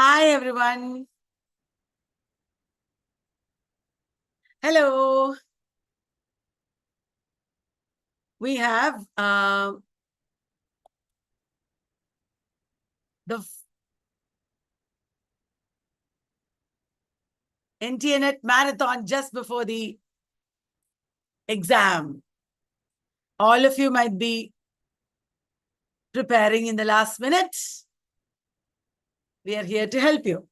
Hi, everyone. Hello. We have the NTNet marathon just before the exam. All of you might be preparing in the last minute. We are here to help you.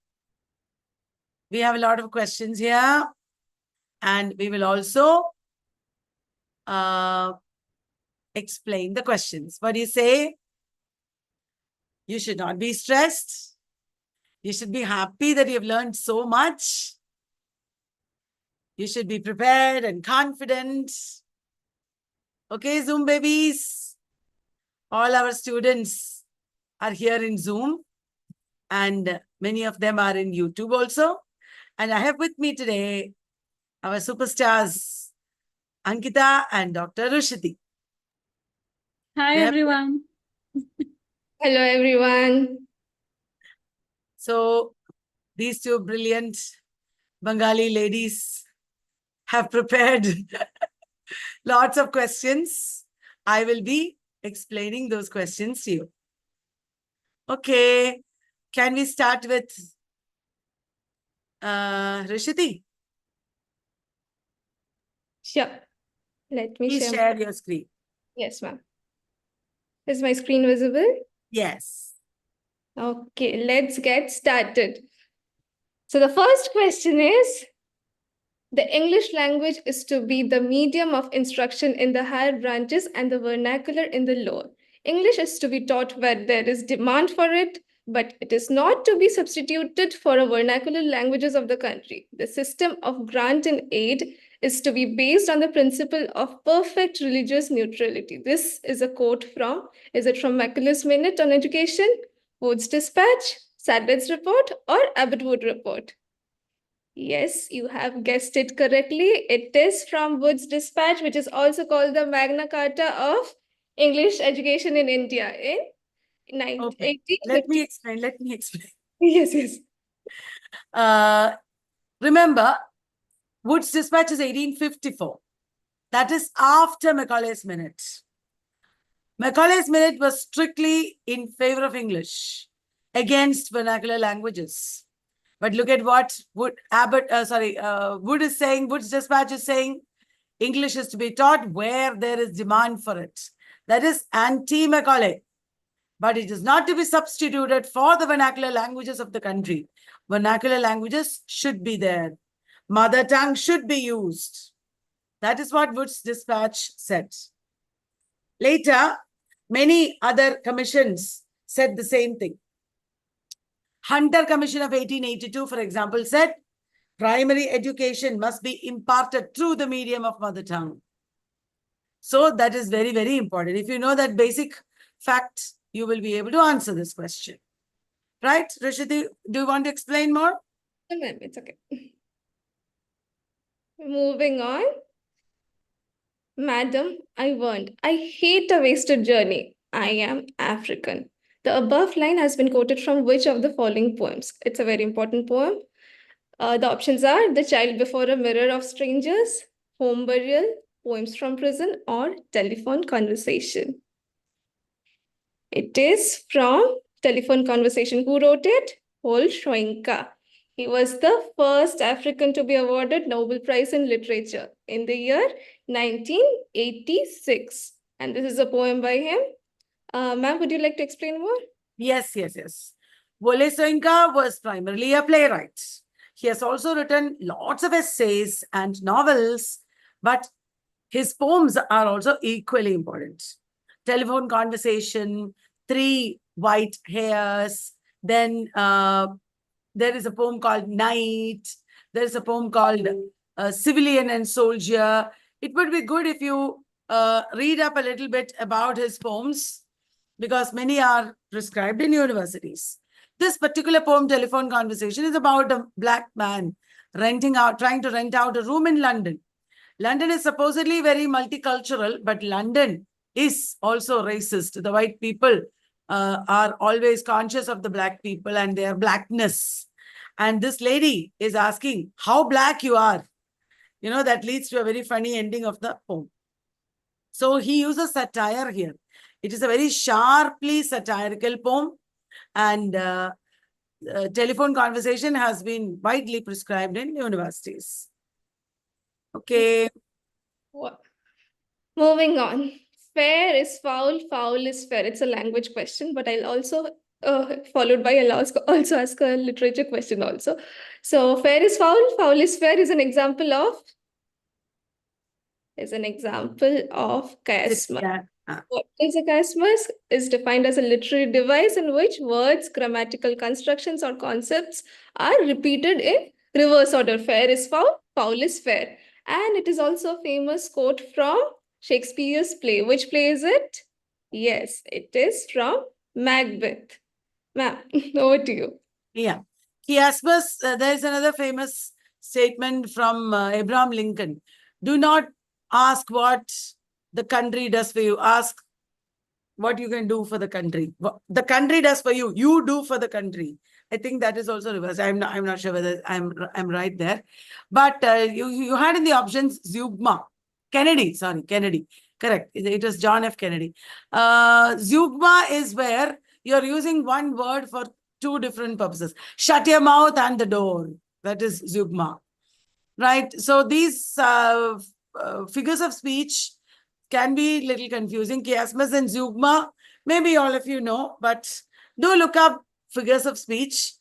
We have a lot of questions here, and we will also explain the questions. What do you say? You should not be stressed. You should be happy that you've learned so much. You should be prepared and confident. Okay, Zoom babies. All our students are here in Zoom, and many of them are in YouTube also. And I have with me today our superstars, Ankita and Dr. Rushiti. Hi, everyone. Hello, everyone. So these two brilliant Bengali ladies have prepared lots of questions. I will be explaining those questions to you. Okay, can we start with Rushiti? Sure. Let me Please share your screen. Yes, ma'am. Is my screen visible? Yes. Okay, let's get started. So the first question is, the English language is to be the medium of instruction in the higher branches and the vernacular in the lower. English is to be taught where there is demand for it, but it is not to be substituted for a vernacular languages of the country. The system of grant and aid is to be based on the principle of perfect religious neutrality. This is a quote is it from Macaulay's Minute on Education, Wood's Dispatch, Sadlett's Report, or Abbott Wood Report? Yes, you have guessed it correctly. It is from Wood's Dispatch, which is also called the Magna Carta of English education in India in 1950. Let me explain. Yes, yes. Remember, Wood's Dispatch is 1854. That is after Macaulay's Minute. Macaulay's Minute was strictly in favor of English against vernacular languages. But look at what Wood is saying. Wood's Dispatch is saying English is to be taught where there is demand for it. That is anti-Macaulay. But it is not to be substituted for the vernacular languages of the country. Vernacular languages should be there. Mother tongue should be used. That is what Wood's Dispatch said. Later, many other commissions said the same thing. Hunter Commission of 1882, for example, said primary education must be imparted through the medium of mother tongue. So that is very, very important. If you know that basic fact, you will be able to answer this question. Right, Rushiti, do you want to explain more? No, ma'am, it's okay. Moving on. Madam, I warned. I hate a wasted journey. I am African. The above line has been quoted from which of the following poems? It's a very important poem. The options are The Child Before a Mirror of Strangers, Home Burial, Poems from Prison, or Telephone Conversation. It is from Telephone Conversation. Who wrote it? Paul Schwenka. He was the first African to be awarded Nobel Prize in Literature in the year 1986. And this is a poem by him. Ma'am, would you like to explain more? Yes. Wole Soyinka was primarily a playwright. He has also written lots of essays and novels, but his poems are also equally important. Telephone Conversation, Three White Hairs, then there is a poem called Night, there is a poem called Civilian and Soldier. It would be good if you read up a little bit about his poems, because many are prescribed in universities. This particular poem, Telephone Conversation, is about a black man trying to rent out a room in London. London is supposedly very multicultural, but London is also racist. The white people are always conscious of the black people and their blackness. And this lady is asking how black you are. You know, that leads to a very funny ending of the poem. So he uses satire here. It is a very sharply satirical poem, and telephone conversation has been widely prescribed in universities. Okay. Moving on. Fair is foul, foul is fair. It's a language question, but I'll also followed by I'll also ask a literature question also. So fair is foul, foul is fair is an example of chiasmus. Yeah. What is a chiasmus? Is defined as a literary device in which words, grammatical constructions, or concepts are repeated in reverse order. Fair is foul, foul is fair. And it is also a famous quote from Shakespeare's play. Which play is it? Yes, it is from Macbeth. Ma'am, over to you. Yeah. Chiasmus, there is another famous statement from Abraham Lincoln. Do not ask what the country does for you. Ask what you can do for the country. What the country does for you, you do for the country. I think that is also reversed. I'm not sure whether I'm right there. But you had in the options Kennedy. Correct. It was John F. Kennedy. Zeugma is where you're using one word for two different purposes. Shut your mouth and the door. That is Zeugma. Right. So these figures of speech can be a little confusing. Chiasmus and Zeugma, maybe all of you know, but do look up figures of speech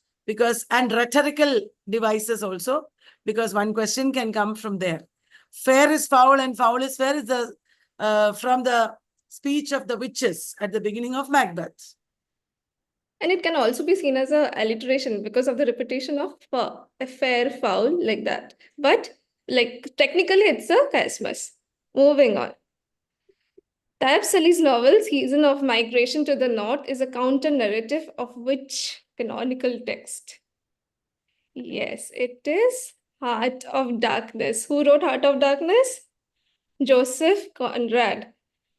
and rhetorical devices also, because one question can come from there. Fair is foul and foul is fair is from the speech of the witches at the beginning of Macbeth. And it can also be seen as a alliteration because of the repetition of a fair, foul, like that. But like technically, it's a chiasmus. Moving on. Taib Salih's novel, Season of Migration to the North, is a counter-narrative of which canonical text? Yes, it is Heart of Darkness. Who wrote Heart of Darkness? Joseph Conrad.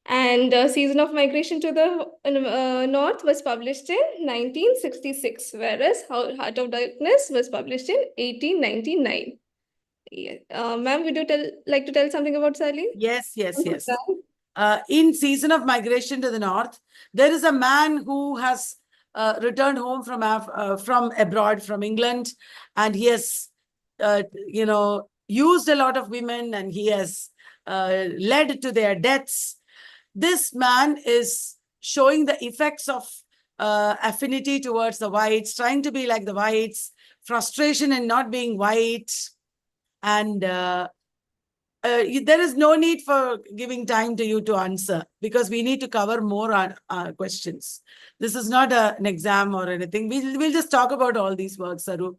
And Season of Migration to the North was published in 1966, whereas Heart of Darkness was published in 1899. Yeah. Ma'am, would you like to tell something about Sally? Yes. In Season of Migration to the North, there is a man who has returned home from abroad, from England, and he has, used a lot of women, and he has led to their deaths. This man is showing the effects of affinity towards the whites, trying to be like the whites, frustration in not being white, and there is no need for giving time to you to answer, because we need to cover more questions. This is not an exam or anything. We'll just talk about all these works, Saru.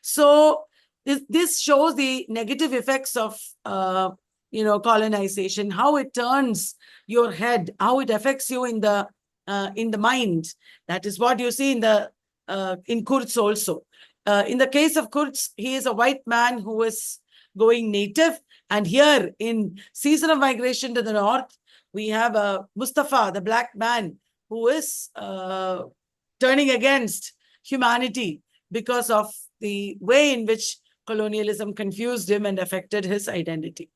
So this shows the negative effects of colonization, how it turns your head, how it affects you in the mind. That is what you see in Kurz also. In the case of Kurz, he is a white man who is going native. And here in Season of Migration to the North, we have Mustafa, the black man, who is turning against humanity because of the way in which colonialism confused him and affected his identity.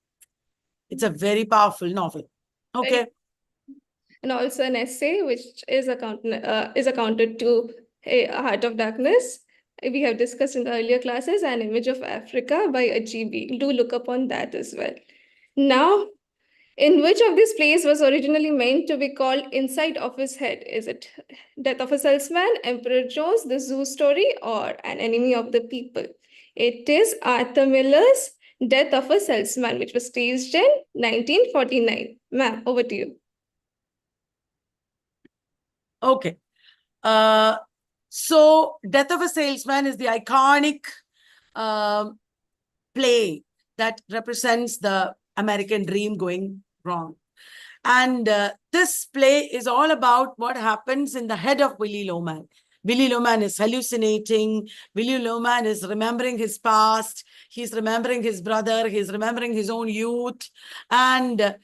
It's a very powerful novel. Okay. And also an essay, which is accounted to Heart of Darkness. We have discussed in the earlier classes, An Image of Africa by Ajibi. Do look up on that as well. Now, in which of these plays was originally meant to be called Inside of His Head? Is it Death of a Salesman, Emperor Jones, The Zoo Story, or An Enemy of the People? It is Arthur Miller's Death of a Salesman, which was staged in 1949. Ma'am, over to you. Okay. So Death of a Salesman is the iconic play that represents the American dream going wrong. And this play is all about what happens in the head of Willy Loman. Willy Loman is hallucinating. Willy Loman is remembering his past. He's remembering his brother. He's remembering his own youth. And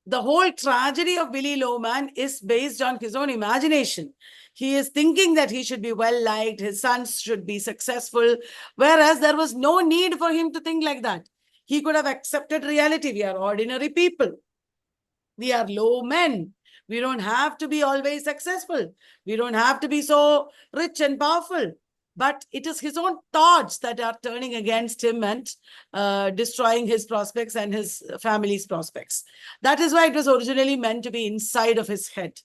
The whole tragedy of Billy Loman is based on his own imagination. He is thinking that he should be well liked, his sons should be successful, whereas there was no need for him to think like that. He could have accepted reality. We are ordinary people. We are low men. We don't have to be always successful. We don't have to be so rich and powerful. But it is his own thoughts that are turning against him and destroying his prospects and his family's prospects. That is why it was originally meant to be inside of his head.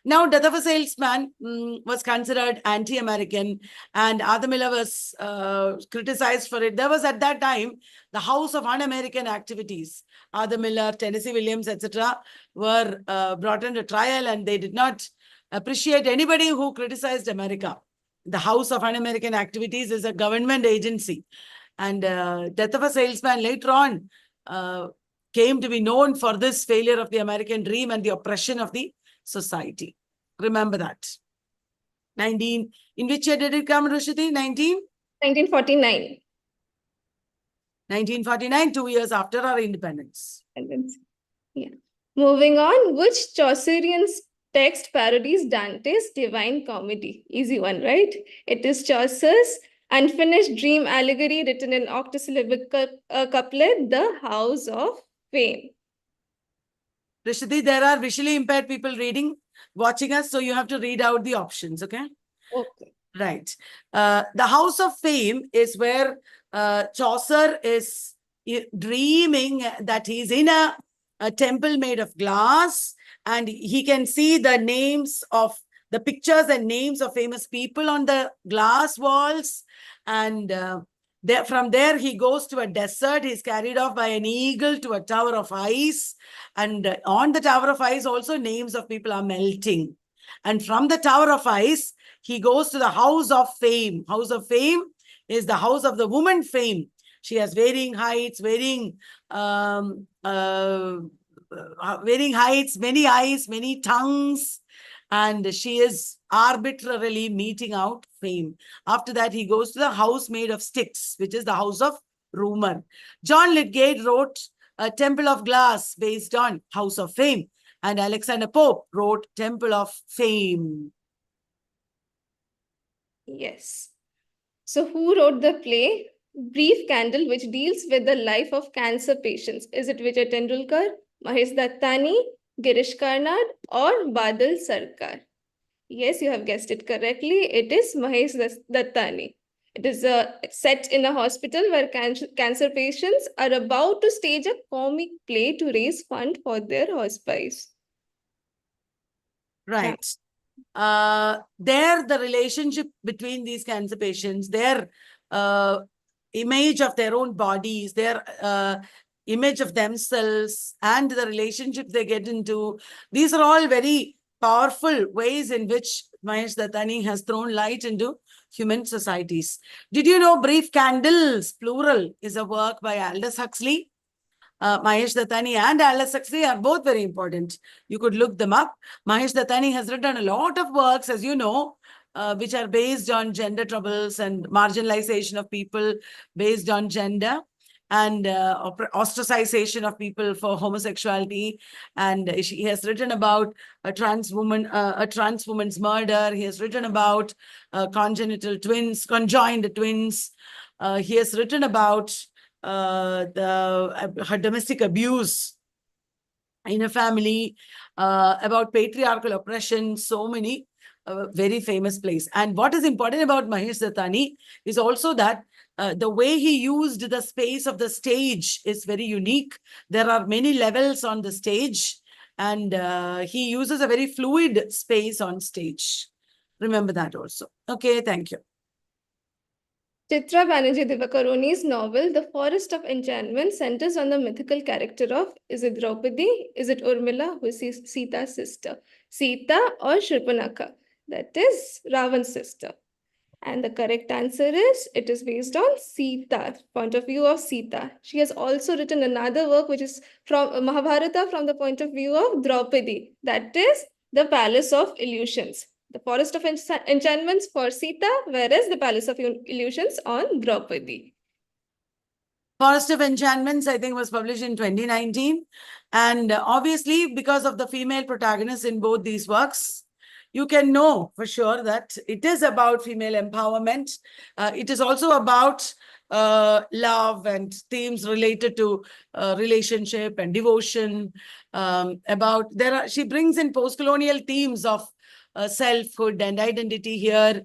Now, Death of a Salesman was considered anti-American, and Arthur Miller was criticized for it. There was at that time the House of Un-American Activities. Arthur Miller, Tennessee Williams, etc. were brought into trial, and they did not appreciate anybody who criticized America. The House of Un-American Activities is a government agency. And Death of a Salesman later on came to be known for this failure of the American dream and the oppression of the society. Remember that. In which year did it come, Rushdi? 1949. 1949, 2 years after our independence. Yeah. Moving on, which Chaucerian text parodies Dante's Divine Comedy? Easy one, right? It is Chaucer's unfinished dream allegory written in octosyllabic couplet, The House of Fame. Rishadi, there are visually impaired people watching us, so you have to read out the options, okay? Okay. Right. The House of Fame is where Chaucer is dreaming that he's in a temple made of glass, and he can see the names of the pictures and names of famous people on the glass walls. And from there, he goes to a desert. He's carried off by an eagle to a tower of ice. And on the tower of ice, also names of people are melting. And from the tower of ice, he goes to the House of Fame. House of Fame is the house of the woman Fame. She has varying heights, varying heights, many eyes, many tongues, and she is arbitrarily meting out Fame. After that, he goes to the house made of sticks, which is the House of Rumor. John Lydgate wrote a Temple of Glass based on House of Fame, and Alexander Pope wrote Temple of Fame. Yes. So who wrote the play Brief Candle, which deals with the life of cancer patients? Is it Vijay Tendulkar, Mahesh Dattani, Girish Karnad, or Badal Sarkar? Yes, you have guessed it correctly. It is Mahesh Dattani. It is set in a hospital where cancer patients are about to stage a comic play to raise fund for their hospice. Right. There, the relationship between these cancer patients, their image of their own bodies, their image of themselves, and the relationships they get into, these are all very powerful ways in which Mahesh Dattani has thrown light into human societies. Did you know Brief Candles, plural, is a work by Aldous Huxley? Mahesh Dattani and Aldous Huxley are both very important. You could look them up. Mahesh Dattani has written a lot of works, as you know, which are based on gender troubles and marginalization of people based on gender, and ostracization of people for homosexuality. And he has written about a trans woman's murder. He has written about conjoined twins. He has written about her domestic abuse in a family, about patriarchal oppression, so many very famous plays. And what is important about Mahesh Dattani is also that the way he used the space of the stage is very unique. There are many levels on the stage, and he uses a very fluid space on stage. Remember that also. Okay, thank you. Chitra Banerjee Divakaruni's novel, The Forest of Enchantment, centers on the mythical character of, is it Draupadi, is it Urmila, who is Sita's sister, Sita or Shripanaka? That is Ravan's sister. And the correct answer is, it is based on Sita, point of view of Sita. She has also written another work which is from Mahabharata from the point of view of Draupadi. That is the Palace of Illusions. The Forest of Enchantments for Sita, whereas the Palace of Illusions on Draupadi. Forest of Enchantments, I think, was published in 2019. And obviously, because of the female protagonists in both these works, you can know for sure that it is about female empowerment. It is also about love and themes related to relationship and devotion. She brings in post-colonial themes of selfhood and identity here.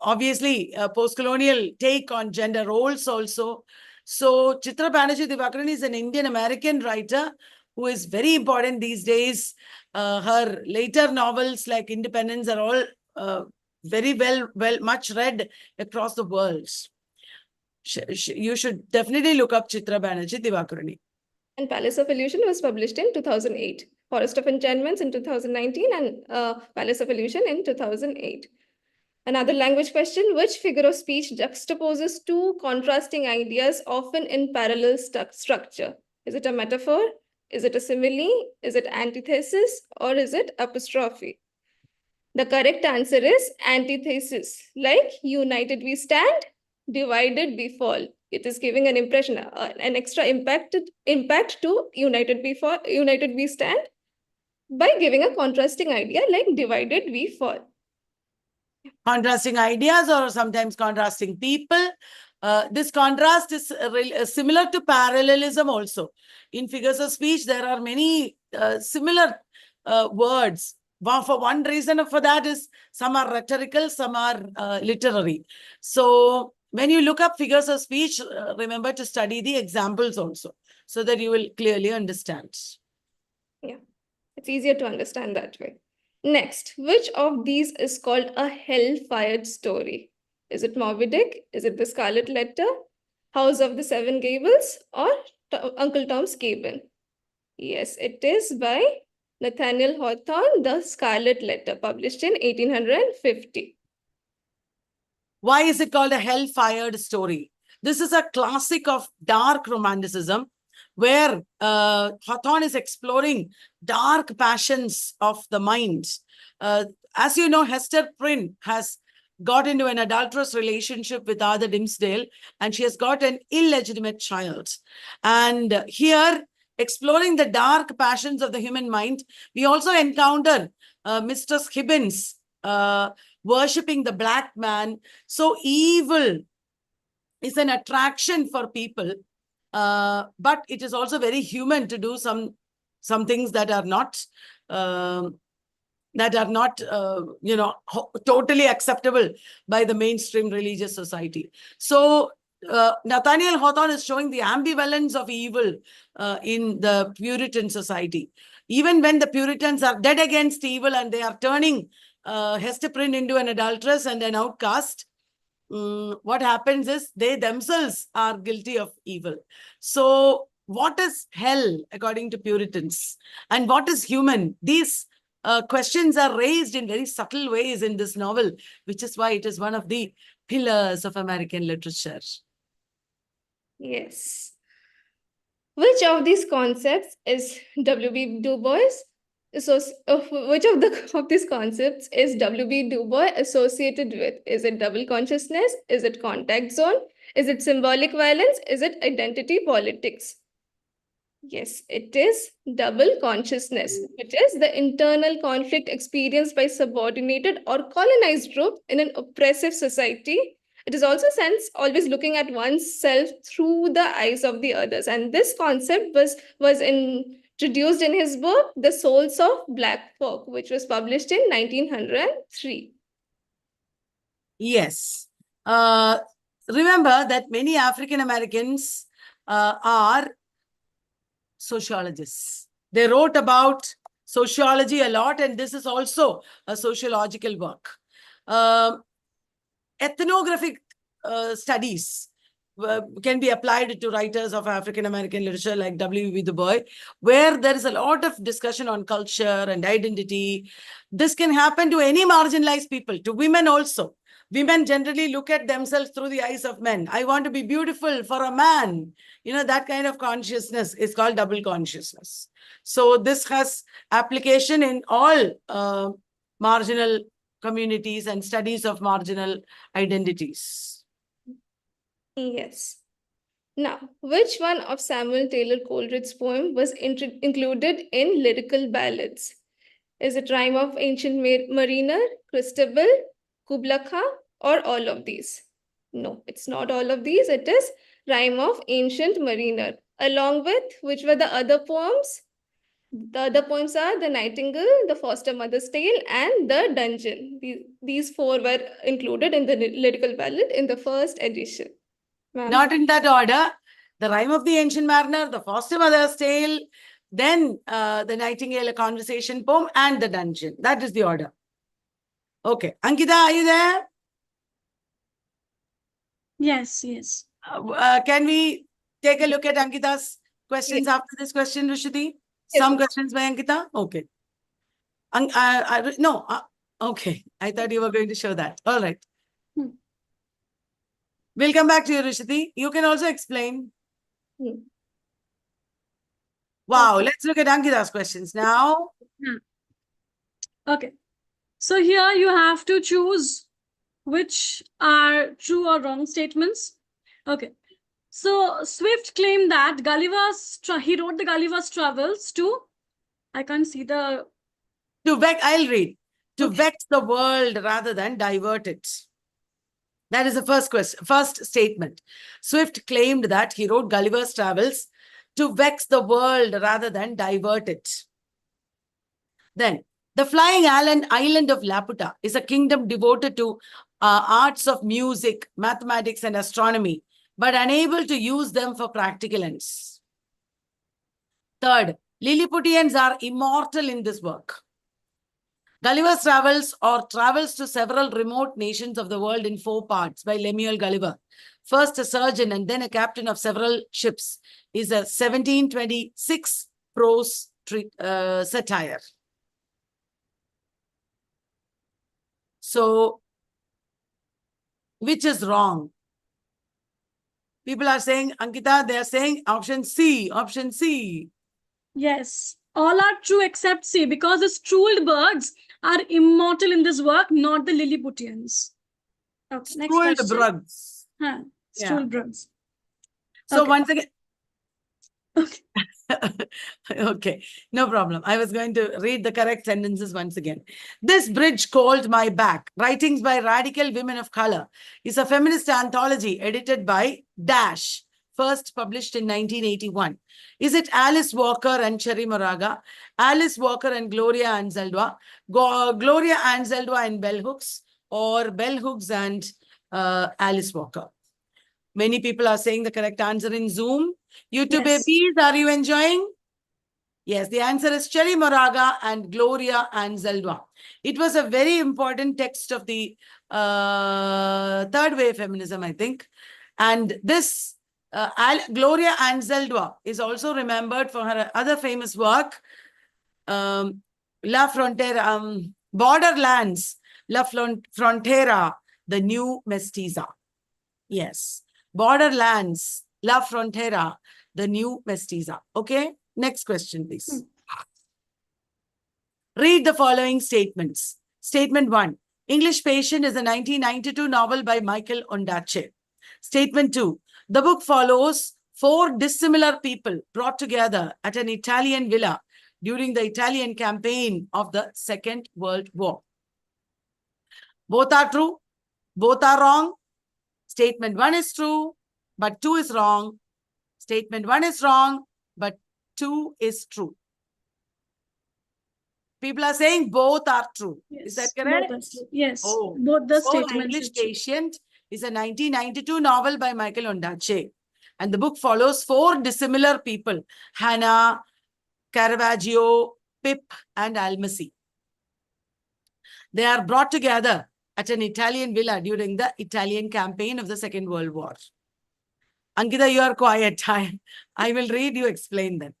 Obviously, a post-colonial take on gender roles also. So Chitra Banerjee Divakaruni is an Indian-American writer who is very important these days. Her later novels like Independence are all very much read across the world. You should definitely look up Chitra Banerjee Divakaruni. And Palace of Illusion was published in 2008. Forest of Enchantments in 2019 and Palace of Illusion in 2008. Another language question, which figure of speech juxtaposes two contrasting ideas often in parallel structure? Is it a metaphor? Is it a simile? Is it antithesis? Or is it apostrophe? The correct answer is antithesis. Like united we stand, divided we fall. It is giving an impression, an extra impact to united we stand by giving a contrasting idea like divided we fall. Contrasting ideas or sometimes contrasting people. This contrast is similar to parallelism also. In figures of speech, there are many similar words. For one reason for that is some are rhetorical, some are literary. So when you look up figures of speech, remember to study the examples also so that you will clearly understand. Yeah, it's easier to understand that way. Next, which of these is called a hell-fired story? Is it Moby Dick? Is it The Scarlet Letter? House of the Seven Gables? Or Uncle Tom's Cabin? Yes, it is by Nathaniel Hawthorne, The Scarlet Letter, published in 1850. Why is it called a hell-fired story? This is a classic of dark romanticism, where Hawthorne is exploring dark passions of the mind. As you know, Hester Prynne has got into an adulterous relationship with Arthur Dimmesdale, and she has got an illegitimate child. And here, exploring the dark passions of the human mind, we also encounter Mistress Hibbins worshipping the black man. So evil is an attraction for people, but it is also very human to do some things that are not totally acceptable by the mainstream religious society. So Nathaniel Hawthorne is showing the ambivalence of evil in the Puritan society. Even when the Puritans are dead against evil and they are turning Hester Prynne into an adulteress and an outcast, what happens is they themselves are guilty of evil. So what is hell according to Puritans? And what is human? These questions are raised in very subtle ways in this novel, which is why it is one of the pillars of American literature. Yes. Which of these concepts is W.B. Du Bois? Which of these concepts is W.B. Du Bois associated with? Is it double consciousness? Is it contact zone? Is it symbolic violence? Is it identity politics? Yes, it is double consciousness, which is the internal conflict experienced by subordinated or colonized group in an oppressive society. It is also sense always looking at oneself through the eyes of the others. And this concept was introduced in his book, The Souls of Black Folk, which was published in 1903. Yes. Remember that many African Americans are sociologists. They wrote about sociology a lot, and this is also a sociological work. Ethnographic studies can be applied to writers of African American literature like W.B. Du Bois, where there is a lot of discussion on culture and identity. This can happen to any marginalized people, to women also. Women generally look at themselves through the eyes of men. I want to be beautiful for a man. You know, that kind of consciousness is called double consciousness. So this has application in all marginal communities and studies of marginal identities. Yes. Now, which one of Samuel Taylor Coleridge's poem was included in lyrical ballads? Is it Rhyme of Ancient Mariner, Christabel, Kubla Khan, or all of these? No, it's not all of these. It is Rhyme of Ancient Mariner. Along with which were the other poems? The other poems are The Nightingale, The Foster Mother's Tale, and The Dungeon. These four were included in the lyrical ballad in the first edition. Not in that order. The Rhyme of the Ancient Mariner, The Foster Mother's Tale, then The Nightingale, a conversation poem, and The Dungeon. That is the order. Okay. Ankita, are you there? Yes, yes. Can we take a look at Ankita's questions after this question, Rushiti? Yes, Some ma'am. questions by Ankita? Okay. No. Okay. I thought you were going to show that. All right. Hmm. We'll come back to you, Rushiti. You can also explain. Wow. Okay. Let's look at Ankita's questions now. Okay. So here you have to choose which are true or wrong statements. Okay. So Swift claimed that he wrote the Gulliver's Travels to, I can't see the, I'll read. To Okay. vex the world rather than divert it. That is the first statement. Swift claimed that he wrote Gulliver's Travels to vex the world rather than divert it. Then, the flying island of Laputa is a kingdom devoted to arts of music, mathematics, and astronomy, but unable to use them for practical ends. Third, Lilliputians are immortal in this work. Gulliver's Travels or Travels to Several Remote Nations of the World in 4 parts by Lemuel Gulliver, first a surgeon and then a captain of several ships, is a 1726 prose satire. So, which is wrong? People are saying, Ankita, they are saying option C, option C. yes, all are true except C, because the Struldbirds birds are immortal in this work, not the Lilliputians. Okay, next question. Struldbrugs. Huh, Yeah. Struldbrugs. So Okay. once again, Okay. okay, no problem. I was going to read the correct sentences once again. This Bridge Called My Back, Writings by Radical Women of Color, is a feminist anthology edited by Dash, first published in 1981. Is it Alice Walker and Cherry Moraga, Alice Walker and Gloria Anzaldúa, Gloria Anzaldúa and Bell Hooks, or Bell Hooks and Alice Walker? Many people are saying the correct answer in Zoom. YouTube Yes. babies, are you enjoying? Yes, the answer is Cherry Moraga and Gloria Anzaldúa. It was a very important text of the third wave feminism, I think. And this Gloria Anzaldúa is also remembered for her other famous work, La Frontera, Borderlands, La Frontera, the New Mestiza. Yes. Borderlands, La Frontera, the New Mestiza. Okay. Next question, please. Read the following statements. Statement 1. English Patient is a 1992 novel by Michael Ondaatje. Statement 2. The book follows 4 dissimilar people brought together at an Italian villa during the Italian campaign of the Second World War. Both are true. Both are wrong. Statement 1 is true, but 2 is wrong. Statement 1 is wrong, but 2 is true. People are saying both are true. Yes, is that correct? Both are true. Yes, Oh, both the so statements English are true. Patient is a 1992 novel by Michael Ondaatje. And the book follows 4 dissimilar people, Hannah, Caravaggio, Pip, and Almasi. They are brought together at an Italian villa during the Italian campaign of the Second World War. Ankita, you are quiet. I will read, you explain then.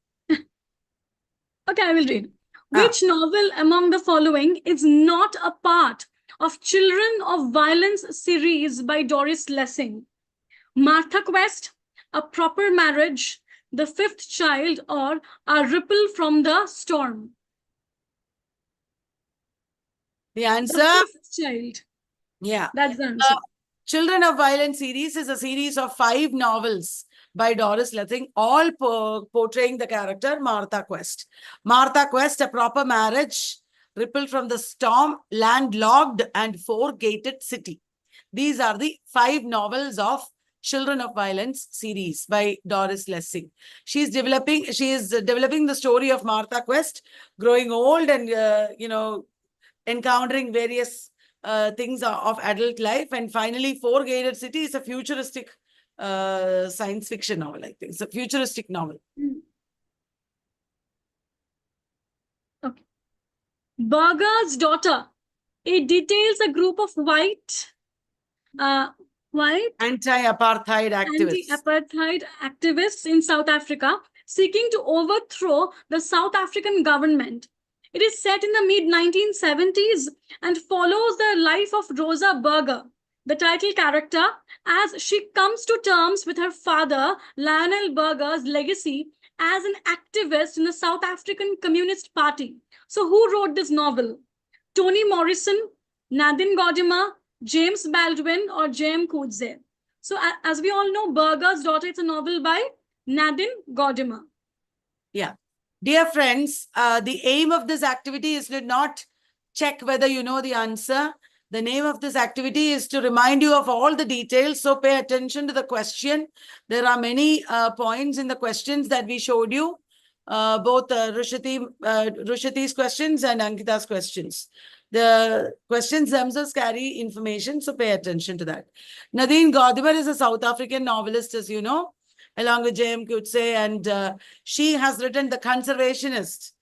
Okay, I will read. Which novel among the following is not a part of Children of Violence series by Doris Lessing? Martha Quest, A Proper Marriage, The Fifth Child, or A Ripple from the Storm? The answer? The Fifth Child. Yeah. That's the answer. Children of Violence series is a series of 5 novels by Doris Lessing, all portraying the character Martha Quest. Martha Quest, a proper marriage, ripple from the storm, landlocked and four-gated city. These are the 5 novels of Children of Violence series by Doris Lessing. She is developing the story of Martha Quest, growing old and, encountering various things of adult life. And finally, Four-Gated City is a futuristic science fiction novel, I think. It's a futuristic novel. Okay. Berger's Daughter. It details a group of white Anti-apartheid activists in South Africa seeking to overthrow the South African government. It is set in the mid-1970s and follows the life of Rosa Berger, the title character, as she comes to terms with her father, Lionel Berger's legacy as an activist in the South African Communist Party. So who wrote this novel? Toni Morrison, Nadine Gordimer, James Baldwin, or J.M. Coetzee? So as we all know, Berger's Daughter, it's a novel by Nadine Gordimer. Yeah. Dear friends, the aim of this activity is to not check whether you know the answer. The name of this activity is to remind you of all the details. So pay attention to the question. There are many points in the questions that we showed you, both Rushati's questions and Ankita's questions. The questions themselves carry information, so pay attention to that. Nadine Gordimer is a South African novelist, as you know, along with J.M. Coetzee, and she has written The Conservationist,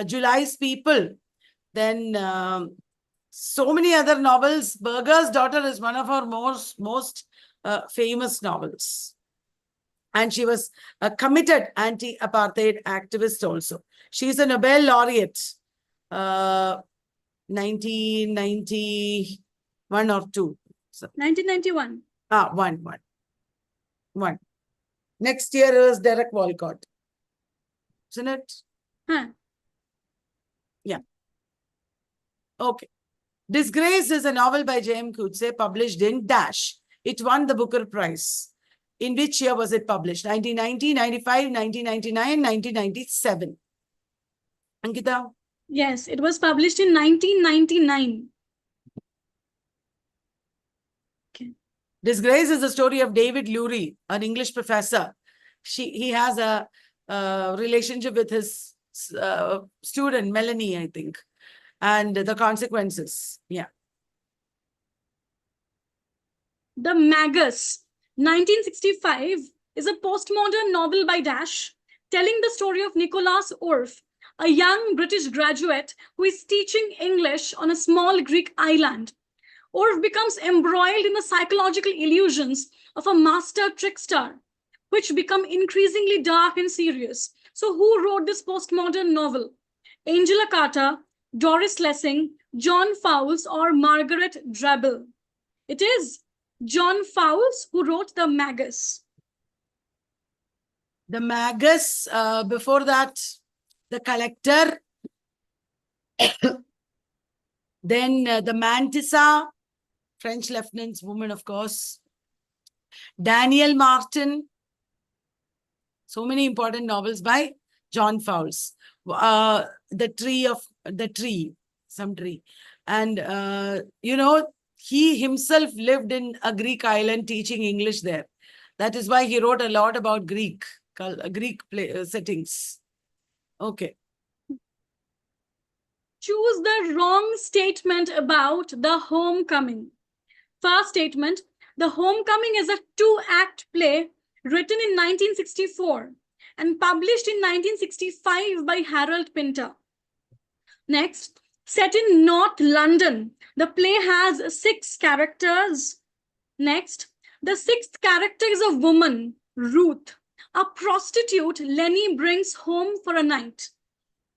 July's People, then so many other novels. Berger's Daughter is one of her most famous novels. And she was a committed anti-apartheid activist also. She's a Nobel laureate, 1991 or 2. So, 1991. One. Next year is Derek Walcott. Isn't it? Huh. Yeah. Okay. Disgrace is a novel by J.M. Coetzee published in Dash. It won the Booker Prize. In which year was it published? 1990, 95, 1999, 1997. Ankita? Yes, it was published in 1999. Okay. Disgrace is the story of David Lurie, an English professor. He has a relationship with his student, Melanie, I think, and the consequences. Yeah. The Magus, 1965, is a postmodern novel by Dash, telling the story of Nicholas Orff, a young British graduate who is teaching English on a small Greek island. Orff becomes embroiled in the psychological illusions of a master trickster, which become increasingly dark and serious. So who wrote this postmodern novel? Angela Carter, Doris Lessing, John Fowles, or Margaret Drabble? It is John Fowles who wrote The Magus. The Magus, before that, The Collector, then the Mantissa, French Lieutenant's Woman, of course, Daniel Martin, so many important novels by John Fowles. The Tree. And, he himself lived in a Greek island teaching English there. That is why he wrote a lot about Greek settings. Okay. Choose the wrong statement about The Homecoming. First statement, The Homecoming is a 2-act play written in 1964 and published in 1965 by Harold Pinter. Next, set in North London, the play has 6 characters. Next, the 6th character is a woman, Ruth, a prostitute Lenny brings home for a night.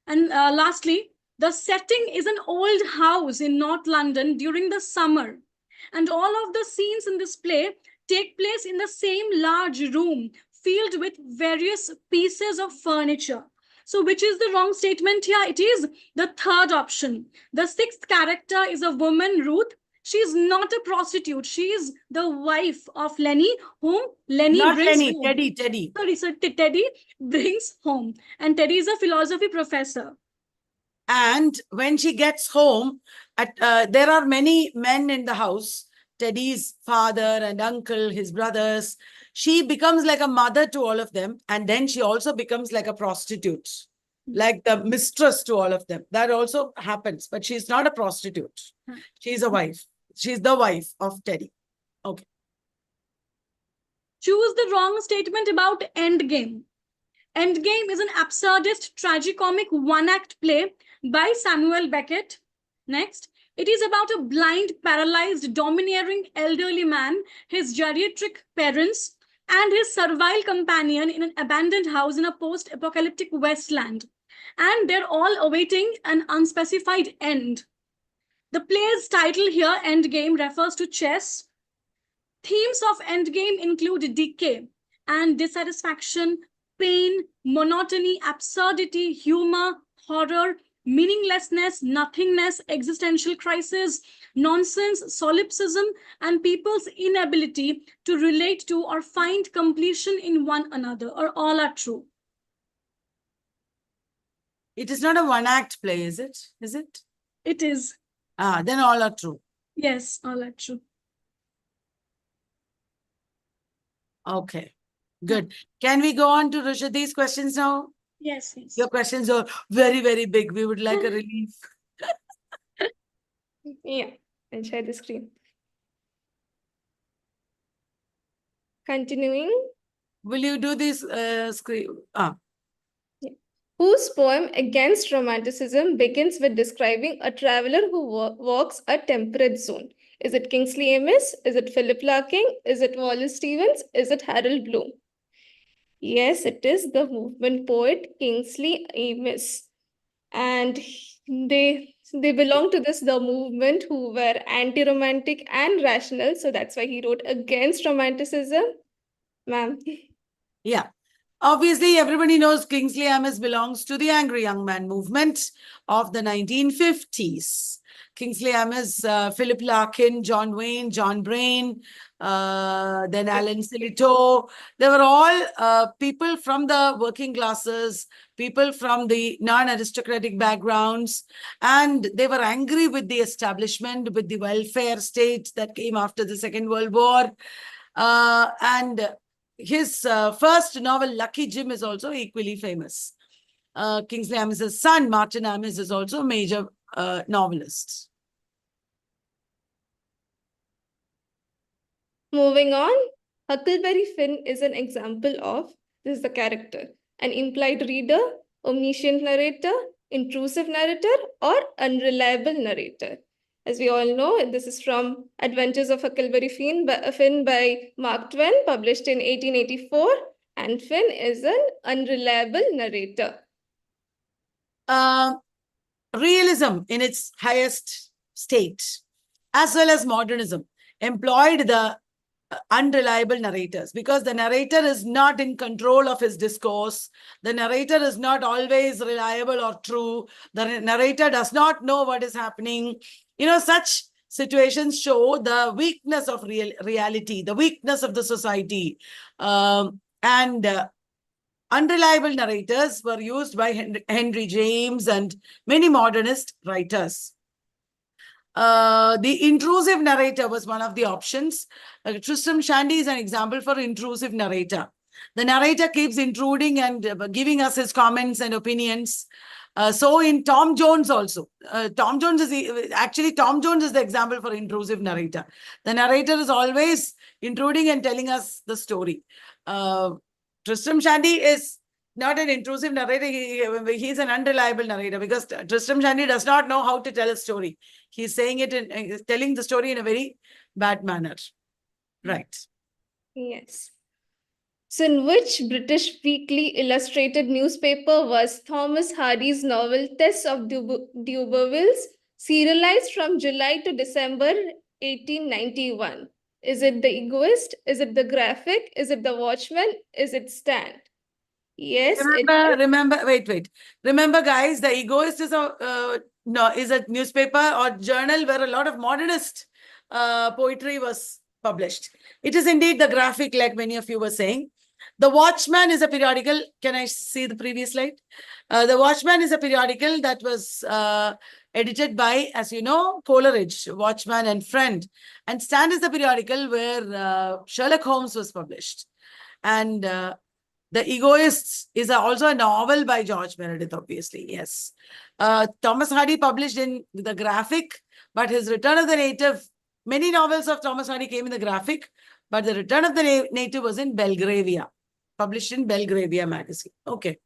And lastly, the setting is an old house in North London during the summer. And all of the scenes in this play take place in the same large room filled with various pieces of furniture. So which is the wrong statement here? It is the third option. The 6th character is a woman, Ruth. She's not a prostitute. She is the wife of Lenny, whom Lenny Not brings Lenny, home. Teddy. Sorry, so Teddy brings home. And Teddy is a philosophy professor. And when she gets home, there are many men in the house, Teddy's father and uncle, his brothers. She becomes like a mother to all of them. And then she also becomes like a prostitute, like the mistress to all of them. That also happens. But she's not a prostitute. She's a wife. She's the wife of Teddy. Okay. Choose the wrong statement about Endgame. Endgame is an absurdist tragicomic one-act play by Samuel Beckett. Next, it is about a blind, paralyzed, domineering elderly man, his geriatric parents, and his servile companion in an abandoned house in a post-apocalyptic wasteland. And they're all awaiting an unspecified end. The play's title here, Endgame, refers to chess. Themes of Endgame include decay and dissatisfaction, pain, monotony, absurdity, humor, horror, meaninglessness, nothingness, existential crisis, nonsense, solipsism, and people's inability to relate to or find completion in one another, or all are true. It is not a one-act play, is it? Is it? It is. Then all are true. Yes, all are true. Okay, good. Can we go on to Rushadi's questions now? Yes, yes. Your questions are very, very big. We would like a relief. Yeah, I'll share the screen. Continuing. Will you do this screen? Whose poem Against Romanticism begins with describing a traveler who walks a temperate zone? Is it Kingsley Amis? Is it Philip Larkin? Is it Wallace Stevens? Is it Harold Bloom? Yes, it is the movement poet Kingsley Amis. And they belong to the movement who were anti-romantic and rational. So that's why he wrote Against Romanticism. Ma'am. Yeah. Obviously, everybody knows Kingsley Amis belongs to the Angry Young Man movement of the 1950s. Kingsley Amis, Philip Larkin, John Wayne, John Brain, then Alan Silito. They were all people from the working classes, people from the non-aristocratic backgrounds, and they were angry with the establishment, with the welfare state that came after the Second World War. And his first novel, Lucky Jim, is also equally famous. Kingsley Amis's son, Martin Amis, is also a major novelist. Moving on, Huckleberry Finn is an example of, this is the character, an implied reader, omniscient narrator, intrusive narrator, or unreliable narrator. As we all know, this is from Adventures of Huckleberry Finn by Mark Twain, published in 1884, and Finn is an unreliable narrator. Realism in its highest state, as well as modernism, employed the unreliable narrators, because the narrator is not in control of his discourse. The narrator is not always reliable or true. The narrator does not know what is happening. You know, such situations show the weakness of reality, the weakness of the society. Unreliable narrators were used by Henry James and many modernist writers. The intrusive narrator was one of the options. Tristram Shandy is an example for intrusive narrator. The narrator keeps intruding and giving us his comments and opinions. So in Tom Jones also, Tom Jones is the example for intrusive narrator. The narrator is always intruding and telling us the story. Tristram Shandy is not an intrusive narrator. He's an unreliable narrator, because Tristram Shandy does not know how to tell a story. He's saying it telling the story in a very bad manner. Right. Yes. So in which British weekly illustrated newspaper was Thomas Hardy's novel Tess of D'Urbervilles serialized from July to December 1891? Is it The Egoist? Is it The Graphic? Is it The Watchman? Is it Stand? Yes. Wait. Remember, guys, The Egoist is a newspaper or journal where a lot of modernist poetry was published. It is indeed the graphic, like many of you were saying. The Watchman is a periodical. Can I see the previous slide? The Watchman is a periodical that was edited by, as you know, Coleridge, Watchman and Friend. And Stand is the periodical where Sherlock Holmes was published. And The Egoists is also a novel by George Meredith, obviously, yes. Thomas Hardy published in the graphic, but his Return of the Native, many novels of Thomas Hardy came in the graphic, but the Return of the Native was in Belgravia, published in Belgravia magazine. Okay.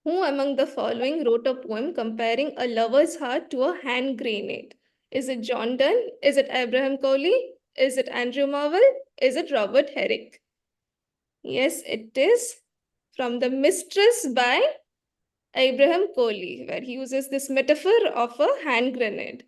Who among the following wrote a poem comparing a lover's heart to a hand grenade? Is it John Donne? Is it Abraham Cowley? Is it Andrew Marvell? Is it Robert Herrick? Yes, it is from The Mistress by Abraham Cowley, where he uses this metaphor of a hand grenade.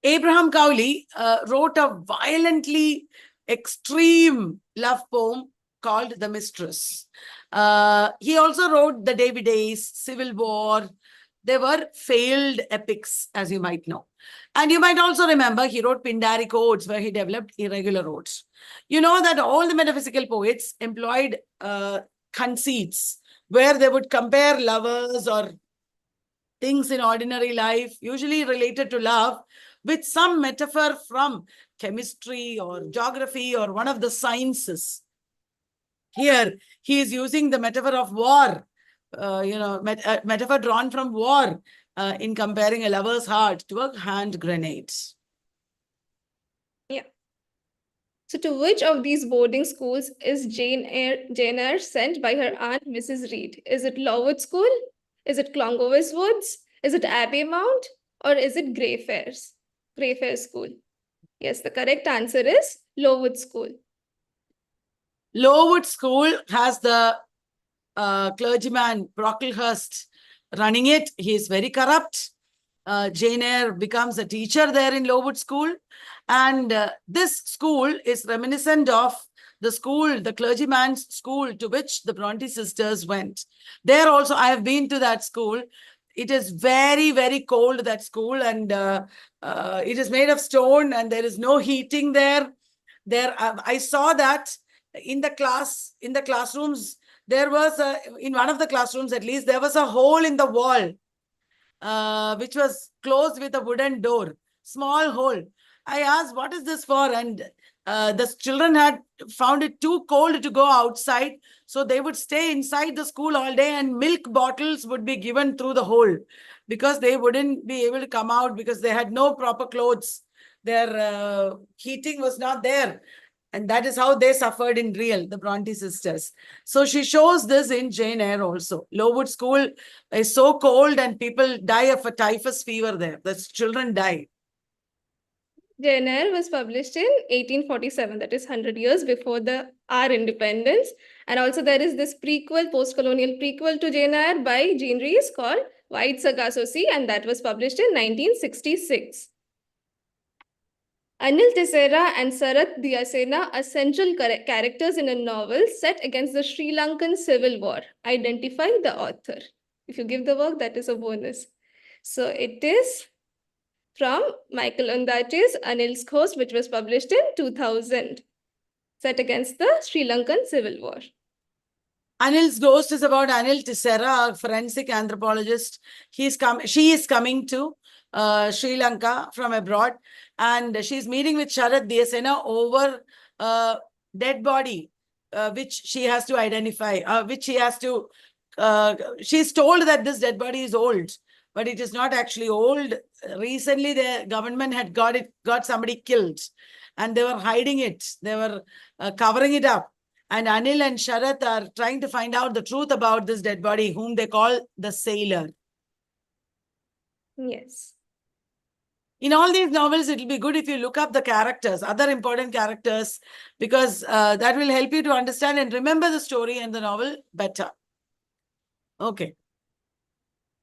Abraham Cowley wrote a violently extreme love poem called The Mistress. He also wrote The Davy Days, Civil War. They were failed epics, as you might know. And you might also remember he wrote Pindaric Odes, where he developed irregular odes. You know that all the metaphysical poets employed conceits, where they would compare lovers or things in ordinary life, usually related to love, with some metaphor from chemistry or geography or one of the sciences. Here, he is using the metaphor of war, metaphor drawn from war in comparing a lover's heart to a hand grenade. Yeah. So to which of these boarding schools is Jane Eyre sent by her aunt, Mrs. Reed? Is it Lowood School? Is it Clongowes Woods? Is it Abbey Mount? Or is it Greyfair School? Yes, the correct answer is Lowood School. Lowood School has the clergyman Brocklehurst running it. He is very corrupt. Jane Eyre becomes a teacher there in Lowood School. And this school is reminiscent of the school, the clergyman's school to which the Bronte sisters went. There also, I have been to that school. It is very, very cold, that school, and it is made of stone and there is no heating there. I saw that in the classrooms, there was in one of the classrooms at least, there was a hole in the wall, which was closed with a wooden door, small hole. I asked, what is this for? And the children had found it too cold to go outside. So they would stay inside the school all day and milk bottles would be given through the hole because they wouldn't be able to come out because they had no proper clothes. Their heating was not there. And that is how they suffered in real, the Bronte sisters. So she shows this in Jane Eyre also. Lowood School is so cold and people die of a typhus fever there. The children die. Jane Eyre was published in 1847, that is 100 years before our independence. And also there is this prequel, post-colonial prequel to Jane Eyre by Jean Rhys called White Sargasso and that was published in 1966. Anil Tissera and Sarath Diyasena are central characters in a novel set against the Sri Lankan Civil War. Identify the author. If you give the work, that is a bonus. So it is from Michael Undache's Anil's Ghost, which was published in 2000, set against the Sri Lankan Civil War. Anil's Ghost is about Anil Tissera, a forensic anthropologist. She is coming to Sri Lanka from abroad, and she's meeting with Sharath Diyasena over a dead body, which she has to identify, she's told that this dead body is old, but it is not actually old. Recently, the government had got somebody killed, and they were hiding it. They were covering it up. And Anil and Sharath are trying to find out the truth about this dead body, whom they call the sailor. Yes. In all these novels, it will be good if you look up the characters, other important characters, because that will help you to understand and remember the story and the novel better. Okay.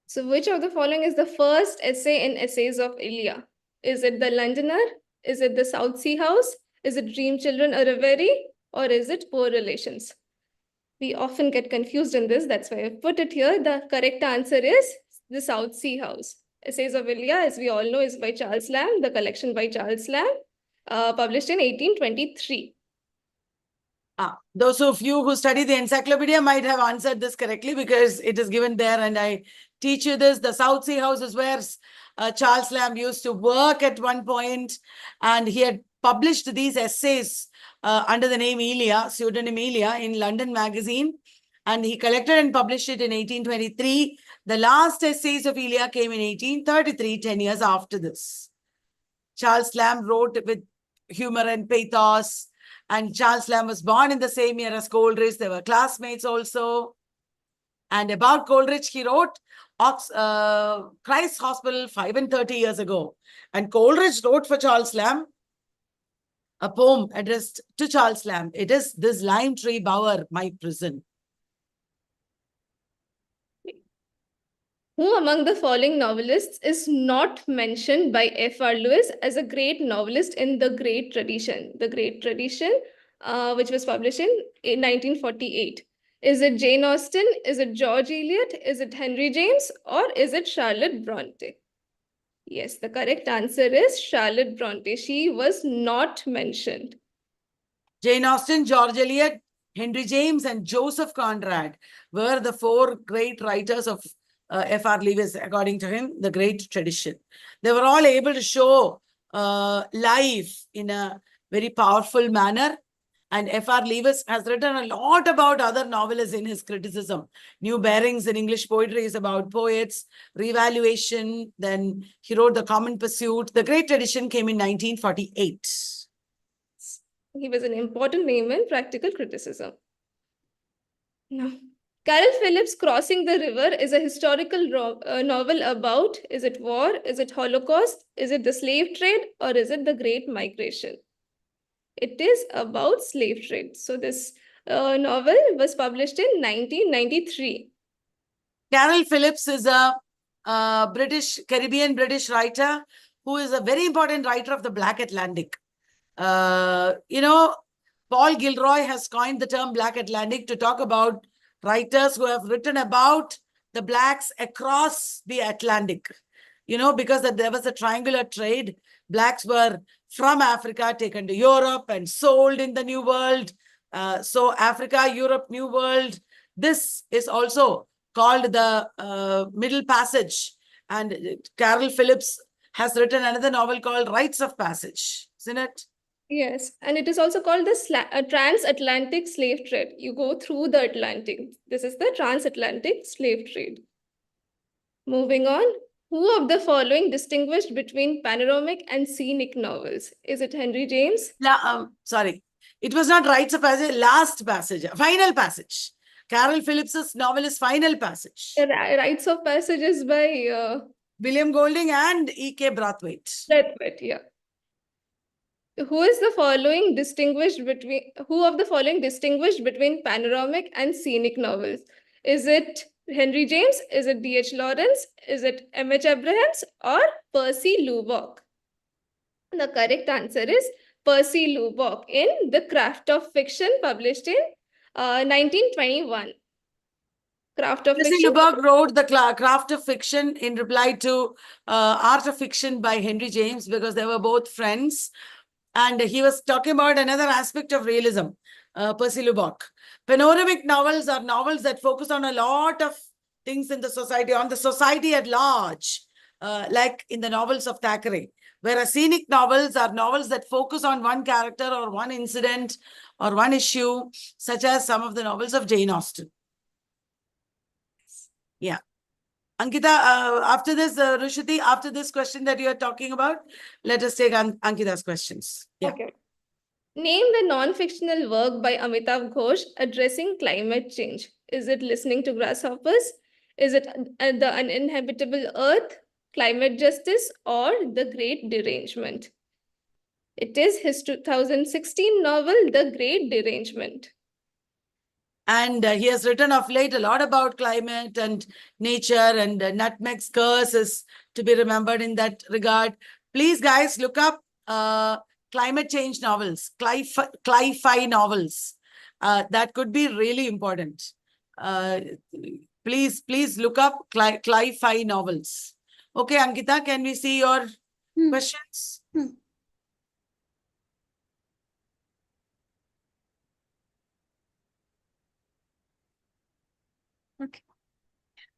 So which of the following is the first essay in Essays of Ilya? Is it The Londoner? Is it The South Sea House? Is it Dream Children a Reverie? Or is it Poor Relations? We often get confused in this. That's why I've put it here. The correct answer is The South Sea House. Essays of Ilya, as we all know, is by Charles Lamb, the collection by Charles Lamb, published in 1823. Those of you who study the encyclopedia might have answered this correctly because it is given there, and I teach you this. The South Sea House is where Charles Lamb used to work at one point, and he had published these essays under the name Elia, pseudonym Elia, in London Magazine, and he collected and published it in 1823. The last essays of Elia came in 1833, 10 years after this. Charles Lamb wrote with humor and pathos, and Charles Lamb was born in the same year as Coleridge. They were classmates also. And about Coleridge, he wrote Christ's Hospital 35 years ago. And Coleridge wrote for Charles Lamb a poem addressed to Charles Lamb. It is "This Lime Tree Bower, My Prison." Who among the following novelists is not mentioned by F.R. Lewis as a great novelist in The Great Tradition? The Great Tradition, which was published in 1948. Is it Jane Austen? Is it George Eliot? Is it Henry James? Or is it Charlotte Bronte? Yes, the correct answer is Charlotte Bronte. She was not mentioned. Jane Austen, George Eliot, Henry James, and Joseph Conrad were the four great writers of F.R. Lewis, according to him, The Great Tradition. They were all able to show life in a very powerful manner. And F.R. Lewis has written a lot about other novelists in his criticism. New Bearings in English Poetry is about poets, revaluation. Then he wrote The Common Pursuit. The Great Tradition came in 1948. He was an important name in practical criticism. No. Carol Phillips' Crossing the River is a historical novel about, is it war, is it Holocaust, is it the slave trade, or is it the Great Migration? It is about slave trade. So this novel was published in 1993. Carol Phillips is a Caribbean British writer who is a very important writer of the Black Atlantic. Paul Gilroy has coined the term Black Atlantic to talk about writers who have written about the blacks across the Atlantic. Because there was a triangular trade. Blacks were from Africa taken to Europe and sold in the New World. So Africa, Europe, New World. This is also called the Middle Passage. And Carol Phillips has written another novel called Rites of Passage, isn't it? Yes, and it is also called the transatlantic slave trade. You go through the Atlantic. This is the transatlantic slave trade. Moving on. Who of the following distinguished between panoramic and scenic novels? Is it Henry James? Sorry. It was not Rites of Passage, Last Passage, Final Passage. Carol Phillips's novel is Final Passage. Rites of Passage is by William Golding and E.K. Brathwaite. Brathwaite, yeah. Who of the following distinguished between panoramic and scenic novels? Is it Henry James? Is it D.H. Lawrence? Is it M.H. Abrahams or Percy Lubbock? The correct answer is Percy Lubbock in The Craft of Fiction, published in 1921. Craft of Percy Fiction. Lubbock wrote The Craft of Fiction in reply to Art of Fiction by Henry James, because they were both friends. And he was talking about another aspect of realism, Percy Lubbock. Panoramic novels are novels that focus on a lot of things in the society, on the society at large, like in the novels of Thackeray. Whereas scenic novels are novels that focus on one character or one incident or one issue, such as some of the novels of Jane Austen. Yeah. Ankita, after this, Rushiti, after this question that you are talking about, let us take Ankita's questions. Yeah. Okay. Name the non-fictional work by Amitav Ghosh addressing climate change. Is it Listening to Grasshoppers? Is it The Uninhabitable Earth, Climate Justice, or The Great Derangement? It is his 2016 novel, The Great Derangement. And he has written of late a lot about climate and nature, and Nutmeg's Curse is to be remembered in that regard. Please, guys, look up climate change novels, cli-fi novels. That could be really important. Please look up cli-fi novels. Okay, Ankita, can we see your Hmm. questions? Hmm. Okay.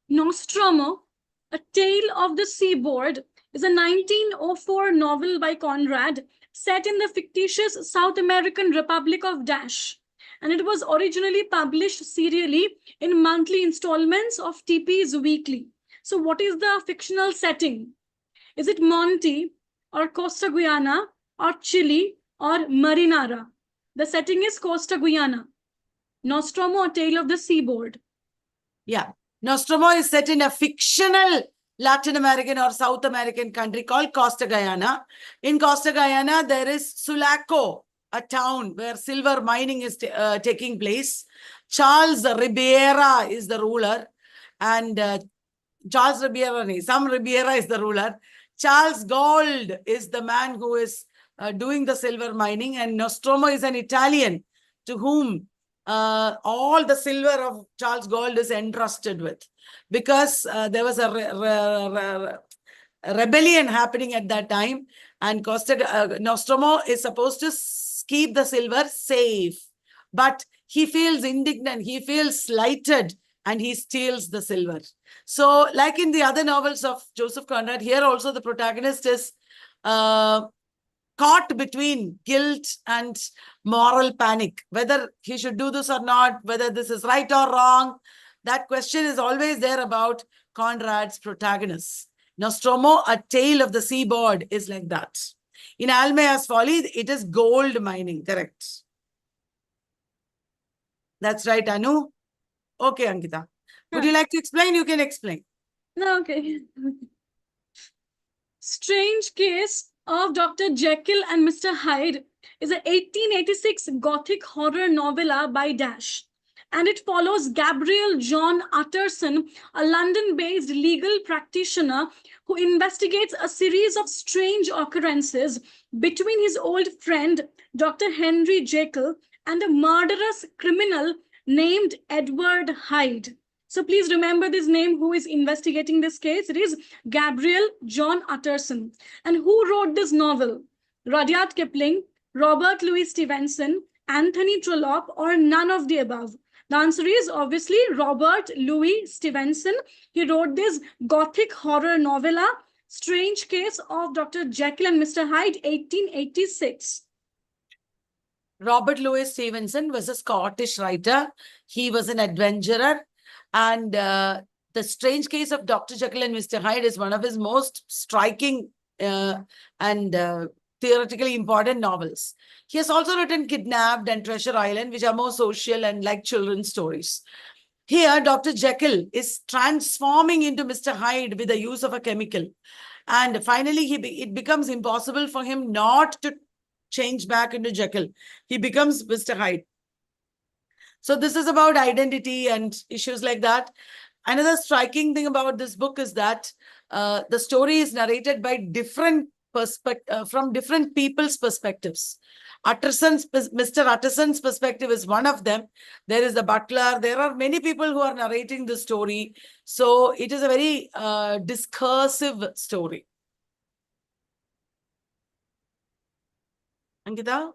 Nostromo, A Tale of the Seaboard, is a 1904 novel by Conrad set in the fictitious South American Republic of Dash. And it was originally published serially in monthly installments of TP's Weekly. So, what is the fictional setting? Is it Monte or Costa Guyana or Chile or Marinara? The setting is Costa Guyana. Nostromo, A Tale of the Seaboard. Yeah. Nostromo is set in a fictional Latin American or South American country called Costa Guyana. In Costa Guyana, there is Sulaco, a town where silver mining is taking place. Charles Ribeira is the ruler, and Charles Ribeira, some Ribeira is the ruler. Charles Gold is the man who is doing the silver mining, and Nostromo is an Italian to whom all the silver of Charles Gold is entrusted with, because there was a rebellion happening at that time, and Nostromo is supposed to keep the silver safe, but he feels indignant, he feels slighted, and he steals the silver. So, like in the other novels of Joseph Conrad, here also the protagonist is caught between guilt and moral panic, whether he should do this or not, whether this is right or wrong. That question is always there about Conrad's protagonist. Nostromo, A Tale of the Seaboard, is like that. In Almaya's Folly, it is gold mining, correct? That's right, Anu. Okay, Ankita. Would you like to explain? You can explain. No, okay. Strange Case of Dr. Jekyll and Mr. Hyde is a 1886 Gothic horror novella by Dash. And it follows Gabriel John Utterson, a London-based legal practitioner who investigates a series of strange occurrences between his old friend, Dr. Henry Jekyll, and a murderous criminal named Edward Hyde. So please remember this name who is investigating this case. It is Gabriel John Utterson. And who wrote this novel? Rudyard Kipling, Robert Louis Stevenson, Anthony Trollope, or none of the above? The answer is obviously Robert Louis Stevenson. He wrote this Gothic horror novella, Strange Case of Dr. Jekyll and Mr. Hyde, 1886. Robert Louis Stevenson was a Scottish writer. He was an adventurer. And The Strange Case of Dr. Jekyll and Mr. Hyde is one of his most striking and theoretically important novels. He has also written Kidnapped and Treasure Island, which are more social and like children's stories. Here, Dr. Jekyll is transforming into Mr. Hyde with the use of a chemical. And finally, it becomes impossible for him not to change back into Jekyll. He becomes Mr. Hyde. So this is about identity and issues like that. Another striking thing about this book is that the story is narrated by from different people's perspectives. Mr. Utterson's perspective is one of them. There is the butler. There are many people who are narrating the story. So it is a very discursive story. Ankita?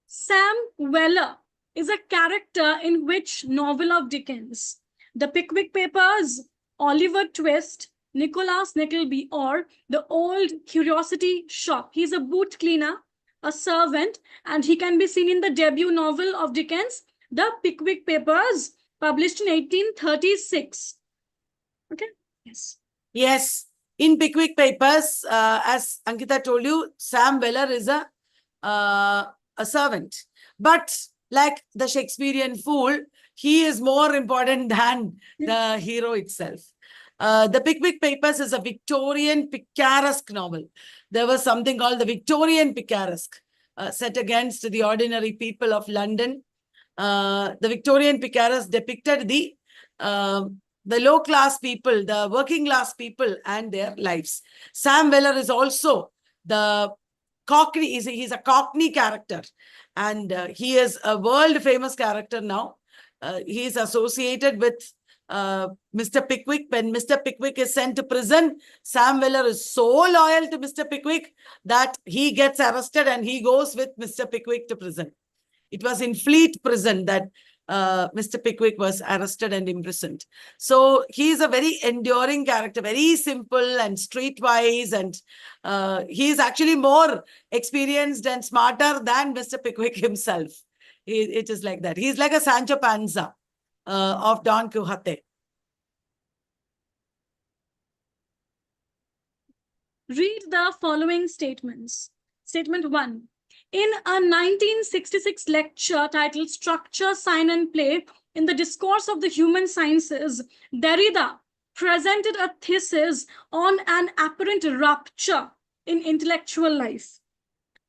Sam Weller is a character in which novel of Dickens? The Pickwick Papers, Oliver Twist, Nicholas Nickleby, or The Old Curiosity Shop. He's a boot cleaner, a servant, and he can be seen in the debut novel of Dickens, The Pickwick Papers, published in 1836. Okay, yes. Yes, in Pickwick Papers, as Ankita told you, Sam Weller is a servant. But like the Shakespearean fool, he is more important than the hero itself. The Pickwick Papers is a Victorian picaresque novel. There was something called the Victorian picaresque, set against the ordinary people of London. The Victorian picaresque depicted the low-class people, the working-class people and their lives. Sam Weller is also the Cockney, he's a Cockney character, and he is a world-famous character now. He is associated with Mr. Pickwick. When Mr. Pickwick is sent to prison, Sam Weller is so loyal to Mr. Pickwick that he gets arrested and he goes with Mr. Pickwick to prison. It was in Fleet Prison that Mr. Pickwick was arrested and imprisoned. So he is a very enduring character, very simple and streetwise, and he is actually more experienced and smarter than Mr. Pickwick himself. It is like that. He's like a Sancho Panza of Don Quixote. Read the following statements. Statement 1. In a 1966 lecture titled Structure, Sign and Play in the Discourse of the Human Sciences, Derrida presented a thesis on an apparent rupture in intellectual life.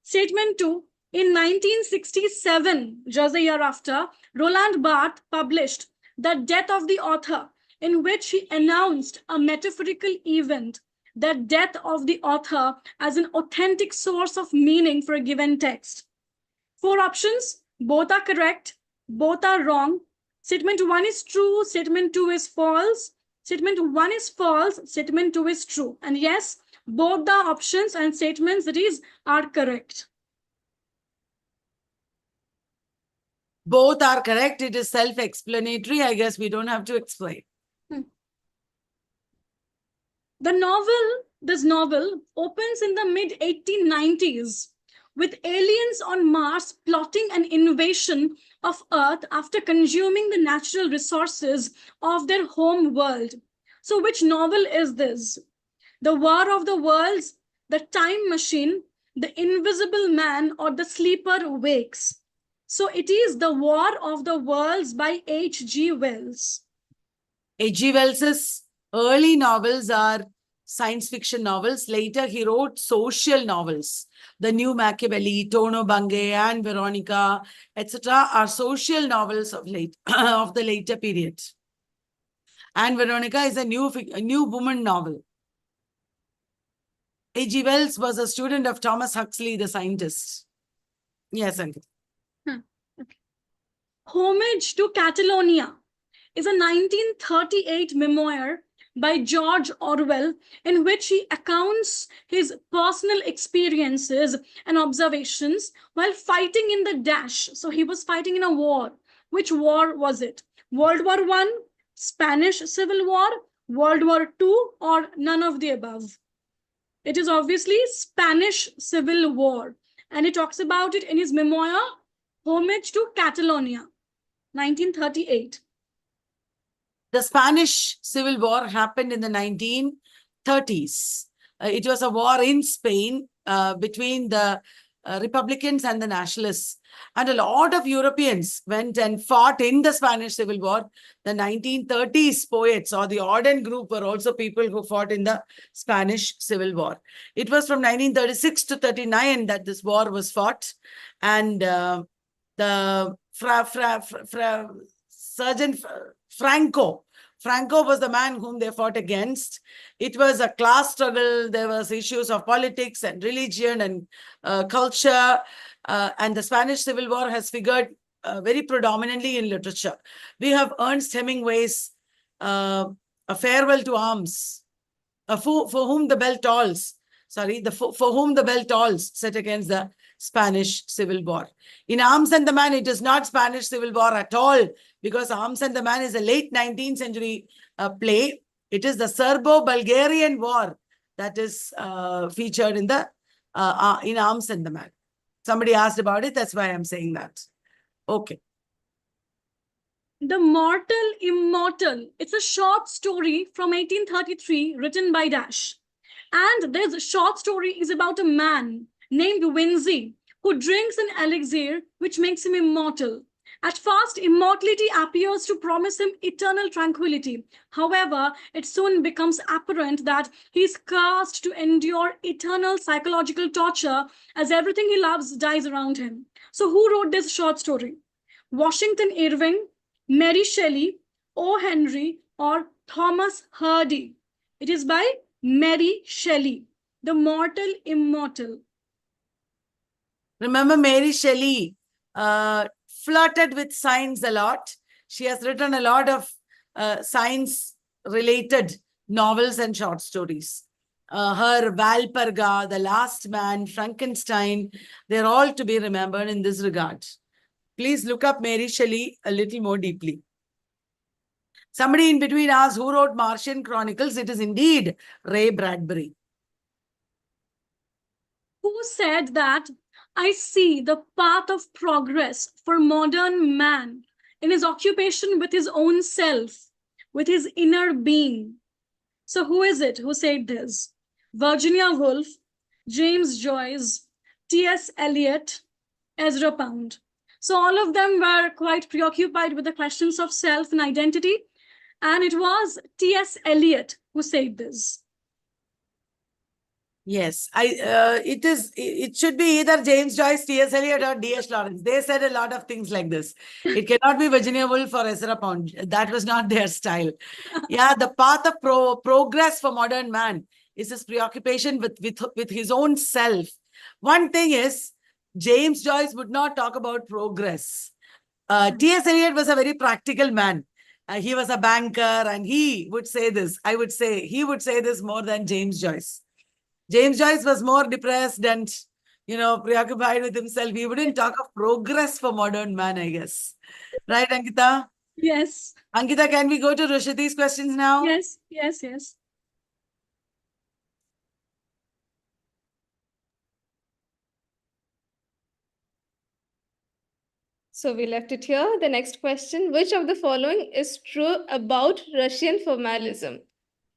Statement 2. In 1967, just a year after, Roland Barthes published The Death of the Author, in which he announced a metaphorical event, the death of the author, as an authentic source of meaning for a given text. 4 options, both are correct, both are wrong. Statement 1 is true, statement 2 is false. Statement 1 is false, statement 2 is true. And yes, both the options and statements that is are correct. Both are correct. It is self-explanatory. I guess we don't have to explain. This novel opens in the mid-1890s with aliens on Mars plotting an invasion of Earth after consuming the natural resources of their home world. So which novel is this? The War of the Worlds, The Time Machine, The Invisible Man, or The Sleeper Wakes? So it is The War of the Worlds by H.G. Wells. H.G. Wells's early novels are science fiction novels. Later, he wrote social novels. The New Machiavelli, Tono Bungay, and Veronica, etc. are social novels of the later period. And Veronica is a new woman novel. H.G. Wells was a student of Thomas Huxley, the scientist. Yes, Ankit. Okay. Homage to Catalonia is a 1938 memoir by George Orwell, in which he accounts his personal experiences and observations while fighting in the dash. So he was fighting in a war. Which war was it? World War I, Spanish Civil War, World War II, or none of the above? It is obviously Spanish Civil War. And he talks about it in his memoir, Homage to Catalonia, 1938. The Spanish Civil War happened in the 1930s. It was a war in Spain between the Republicans and the Nationalists. And a lot of Europeans went and fought in the Spanish Civil War. The 1930s poets or the Orden group were also people who fought in the Spanish Civil War. It was from 1936 to 39 that this war was fought. And the Sergeant Franco was the man whom they fought against. It was a class struggle. There was issues of politics and religion and culture. And the Spanish Civil War has figured very predominantly in literature. We have Ernest Hemingway's A Farewell to Arms, for whom the bell tolls. Sorry, for whom the bell tolls, set against the Spanish Civil War. In Arms and the Man, it is not Spanish Civil War at all, because Arms and the Man is a late 19th century play. It is the Serbo-Bulgarian War that is featured in Arms and the Man. Somebody asked about it, that's why I'm saying that. Okay. The Mortal Immortal. It's a short story from 1833 written by Dash. And this short story is about a man named Winzy who drinks an elixir which makes him immortal. At first, immortality appears to promise him eternal tranquility. However, it soon becomes apparent that he is cursed to endure eternal psychological torture as everything he loves dies around him. So who wrote this short story? Washington Irving, Mary Shelley, O. Henry, or Thomas Hardy? It is by Mary Shelley, The Mortal Immortal. Remember, Mary Shelley flirted with science a lot. She has written a lot of science-related novels and short stories. Her Valparga, The Last Man, Frankenstein, they're all to be remembered in this regard. Please look up Mary Shelley a little more deeply. Somebody in between asked who wrote Martian Chronicles. It is indeed Ray Bradbury. Who said that I see the path of progress for modern man in his occupation with his own self, with his inner being? So who is it who said this? Virginia Woolf, James Joyce, T.S. Eliot, Ezra Pound. So all of them were quite preoccupied with the questions of self and identity. And it was T.S. Eliot who said this. Yes, it should be either James Joyce, T.S. Eliot, or D.S. Lawrence. They said a lot of things like this. It cannot be Virginia Woolf or Ezra Pound. That was not their style. Yeah, the path of progress for modern man is his preoccupation with his own self. One thing is, James Joyce would not talk about progress. T.S. Eliot was a very practical man. He was a banker, and he would say this. I would say he would say this more than James Joyce. James Joyce was more depressed and, preoccupied with himself. He wouldn't talk of progress for modern man, I guess. Right, Ankita? Yes. Ankita, can we go to Rushiti's questions now? Yes, yes, yes. So we left it here. The next question, which of the following is true about Russian formalism?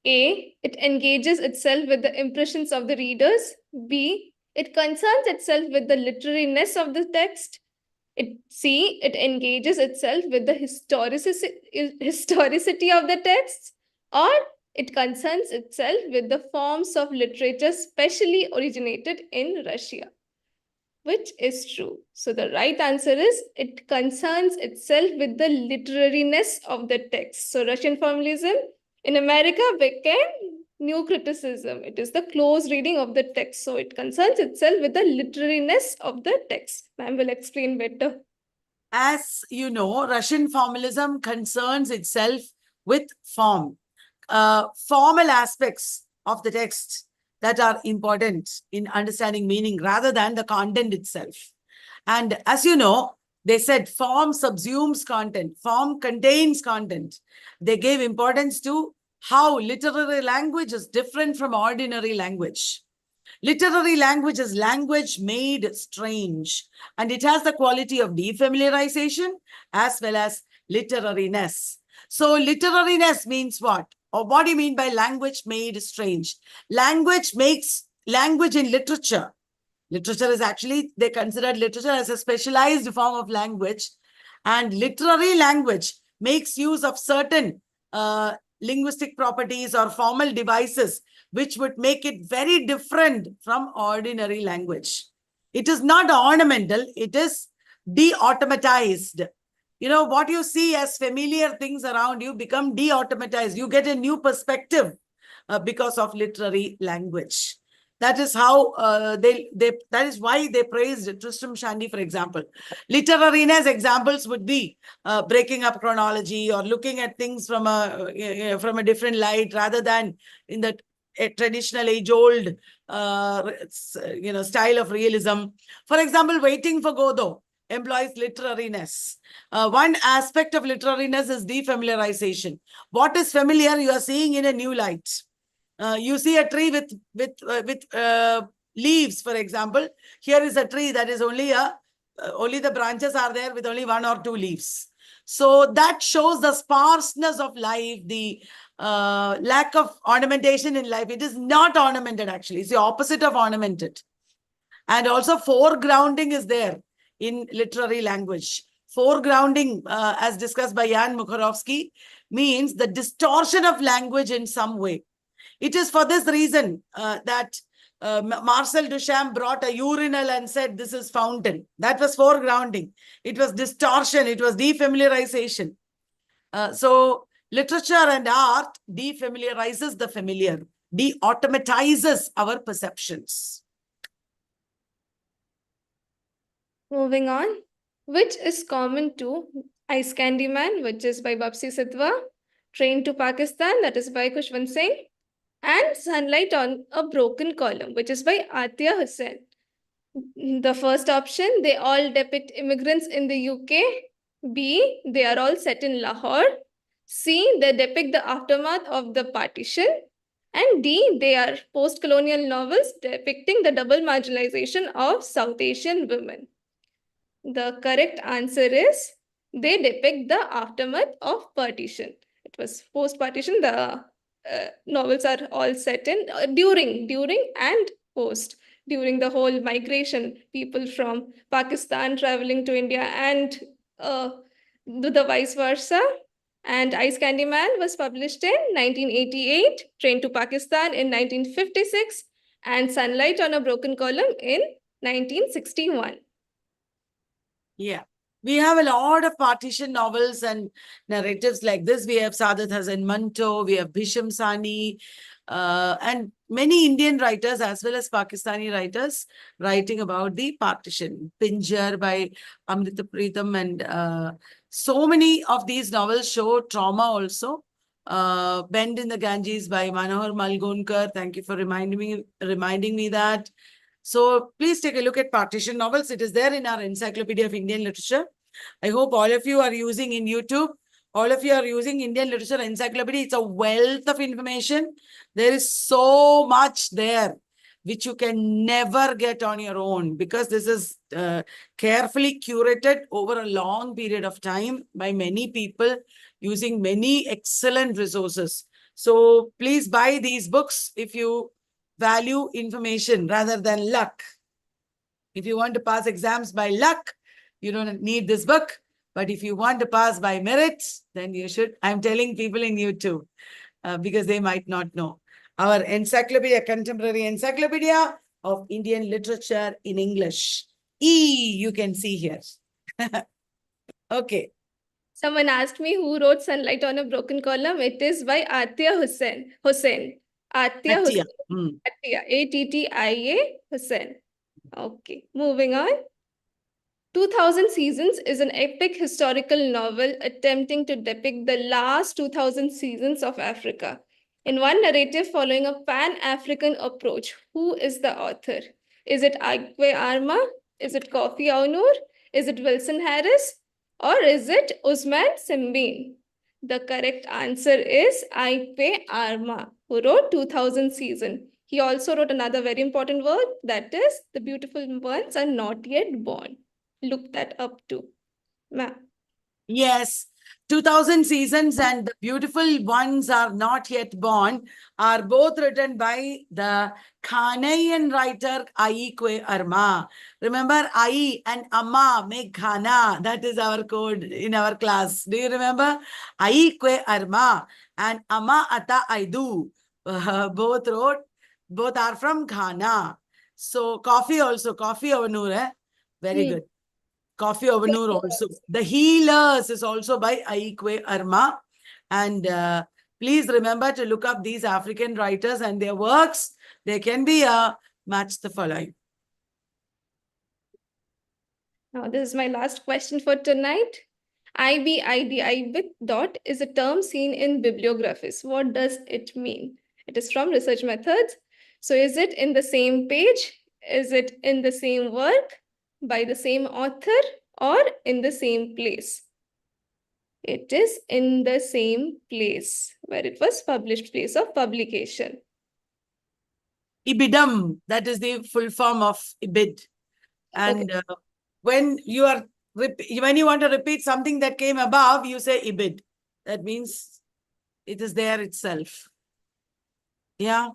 A, it engages itself with the impressions of the readers. B, it concerns itself with the literariness of the text. C, it engages itself with the historicity of the texts. Or it concerns itself with the forms of literature specially originated in Russia. Which is true? So the right answer is it concerns itself with the literariness of the text. So Russian formalism in America became new criticism. It is the close reading of the text. So it concerns itself with the literariness of the text. Ma'am will explain better. As you know, Russian formalism concerns itself with form. Formal aspects of the text that are important in understanding meaning rather than the content itself. And as you know, they said form subsumes content, form contains content. They gave importance to how literary language is different from ordinary language. Literary language is language made strange, and it has the quality of defamiliarization as well as literariness. So literariness means what? Or what do you mean by language made strange? Language makes language in literature. Literature is actually, they considered literature as a specialized form of language, and literary language makes use of certain linguistic properties or formal devices which would make it very different from ordinary language. It is not ornamental, it is de-automatized. What you see as familiar things around you become de-automatized. You get a new perspective because of literary language. That is how that is why they praised Tristram Shandy, for example. Literariness examples would be breaking up chronology or looking at things from a different light rather than in the traditional age-old style of realism. For example, Waiting for Godot employs literariness. One aspect of literariness is defamiliarization. What is familiar, you are seeing in a new light. You see a tree with leaves, for example. Here is a tree that is only the branches are there with only 1 or 2 leaves. So that shows the sparseness of life, the lack of ornamentation in life. It is not ornamented, actually. It's the opposite of ornamented. And also foregrounding is there in literary language. Foregrounding, as discussed by Jan Mukharovsky, means the distortion of language in some way. It is for this reason that Marcel Duchamp brought a urinal and said, this is fountain. That was foregrounding. It was distortion. It was defamiliarization. So literature and art defamiliarizes the familiar, de-automatizes our perceptions. Moving on, which is common to Ice Candy Man, which is by Bapsi Satwa, Train to Pakistan, that is by Khushwant Singh, and Sunlight on a Broken Column, which is by Atia Hussain. The first option, they all depict immigrants in the UK. B, they are all set in Lahore. C, they depict the aftermath of the partition. And D, they are post-colonial novels depicting the double marginalization of South Asian women. The correct answer is they depict the aftermath of partition. It was post-partition. The novels are all set in during and post. During the whole migration, people from Pakistan traveling to India and the vice versa. And Ice Candy Man was published in 1988, Train to Pakistan in 1956, and Sunlight on a Broken Column in 1961. Yeah. We have a lot of partition novels and narratives like this. We have Saadat Hasan Manto, we have Bhisham Sani, and many Indian writers as well as Pakistani writers writing about the partition. Pinjar by Amrita Preetham, and so many of these novels show trauma also. Bend in the Ganges by Manohar Malgonkar. Thank you for reminding me that. So please take a look at partition novels. It is there in our Encyclopedia of Indian Literature. I hope all of you are using in YouTube. All of you are using Indian Literature Encyclopedia. It's a wealth of information. There is so much there which you can never get on your own, because this is carefully curated over a long period of time by many people using many excellent resources. So please buy these books if you value information rather than luck. If you want to pass exams by luck, you don't need this book. But if you want to pass by merit, then you should. I'm telling people in YouTube because they might not know. Our encyclopedia, Contemporary Encyclopedia of Indian Literature in English. E, you can see here. Okay. Someone asked me who wrote Sunlight on a Broken Column. It is by Atia Hussain. Atia Hussain. Atia, Attia Hussain. Okay, moving on. 2000 Seasons is an epic historical novel attempting to depict the last 2000 seasons of Africa. In one narrative following a pan-African approach. Who is the author? Is it Aikwe Arma? Is it Kofi Aunur? Is it Wilson Harris? Or is it Usman Simbin? The correct answer is Aikwe Arma, who wrote 2000 Season. He also wrote another very important word, that is, the beautiful ones are not yet born. Look that up too. Ma'am. Yes, 2000 Seasons and The Beautiful Ones Are Not Yet Born are both written by the Ghanaian writer Aikwe Arma. Remember, Ai and Amma make Ghana. That is our code in our class. Do you remember? Aikwe Arma and Amma Ata Aidu. Both are from Ghana. So, Coffee also, Coffee Avanur, very good. Coffee Avanur also. The Healers is also by Aikwe Arma. And please remember to look up these African writers and their works. They can be match the following. Now, this is my last question for tonight. IBID dot is a term seen in bibliographies. What does it mean? It is from research methods. So is it in the same page? Is it in the same work? By the same author, or in the same place? It is in the same place where it was published, place of publication. Ibidum, that is the full form of Ibid. And when you want to repeat something that came above, you say Ibid. That means it is there itself. Yeah.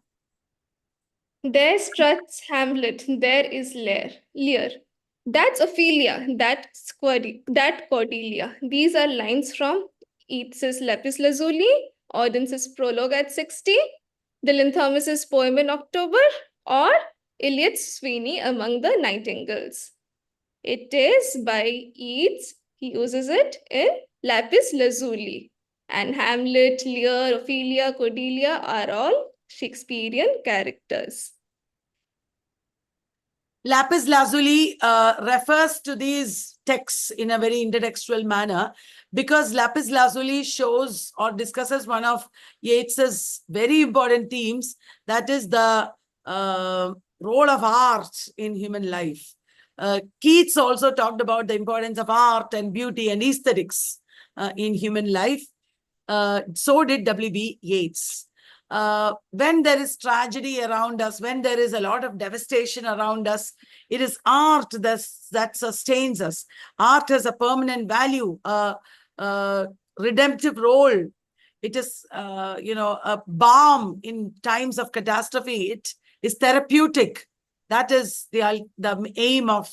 There struts Hamlet, there is Lear. That's Ophelia, that's Cordelia. These are lines from Yeats's Lapis Lazuli, Audence's Prologue at 60, Dylan Thomas's Poem in October, or Eliot's Sweeney Among the Nightingales. It is by Yeats. He uses it in Lapis Lazuli. And Hamlet, Lear, Ophelia, Cordelia are all Shakespearean characters. Lapis lazuli refers to these texts in a very intertextual manner because lapis lazuli shows or discusses one of Yeats's very important themes, that is the role of art in human life. Keats also talked about the importance of art and beauty and aesthetics in human life. So did W.B. Yeats. When there is tragedy around us, when there is a lot of devastation around us, it is art that sustains us. Art has a permanent value, a redemptive role. It is, a balm in times of catastrophe. It is therapeutic. That is the aim of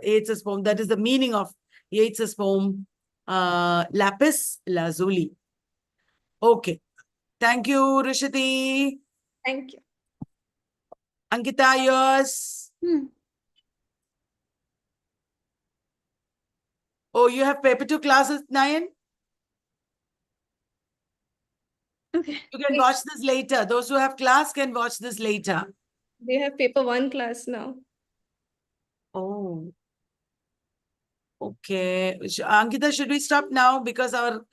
Yeats's poem. That is the meaning of Yeats's poem, Lapis Lazuli. Okay. Thank you, Rishati. Thank you. Ankita, yours. Oh, you have paper 2 classes, 9? Okay. You can watch this later. Those who have class can watch this later. They have paper 1 class now. Oh. Okay. Ankita, should we stop now? Because our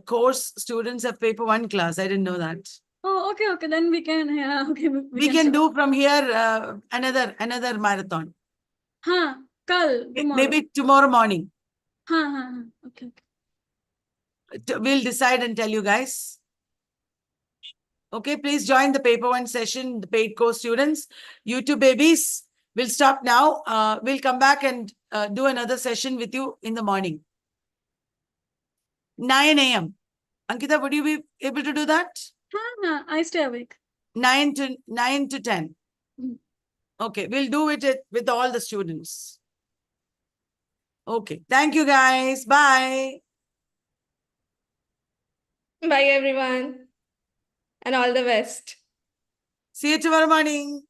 course students have paper 1 class. I didn't know that. Oh, okay. Then we can, yeah, okay. We can do from here another marathon. Tomorrow. Maybe tomorrow morning. Okay. We'll decide and tell you guys. Okay, please join the paper 1 session, the paid course students. You two babies, we'll stop now. We'll come back and do another session with you in the morning. 9 a.m. Ankita, would you be able to do that? I stay awake. 9 to 10. Mm. Okay, we'll do it with all the students. Okay, thank you guys. Bye. Bye, everyone. And all the best. See you tomorrow morning.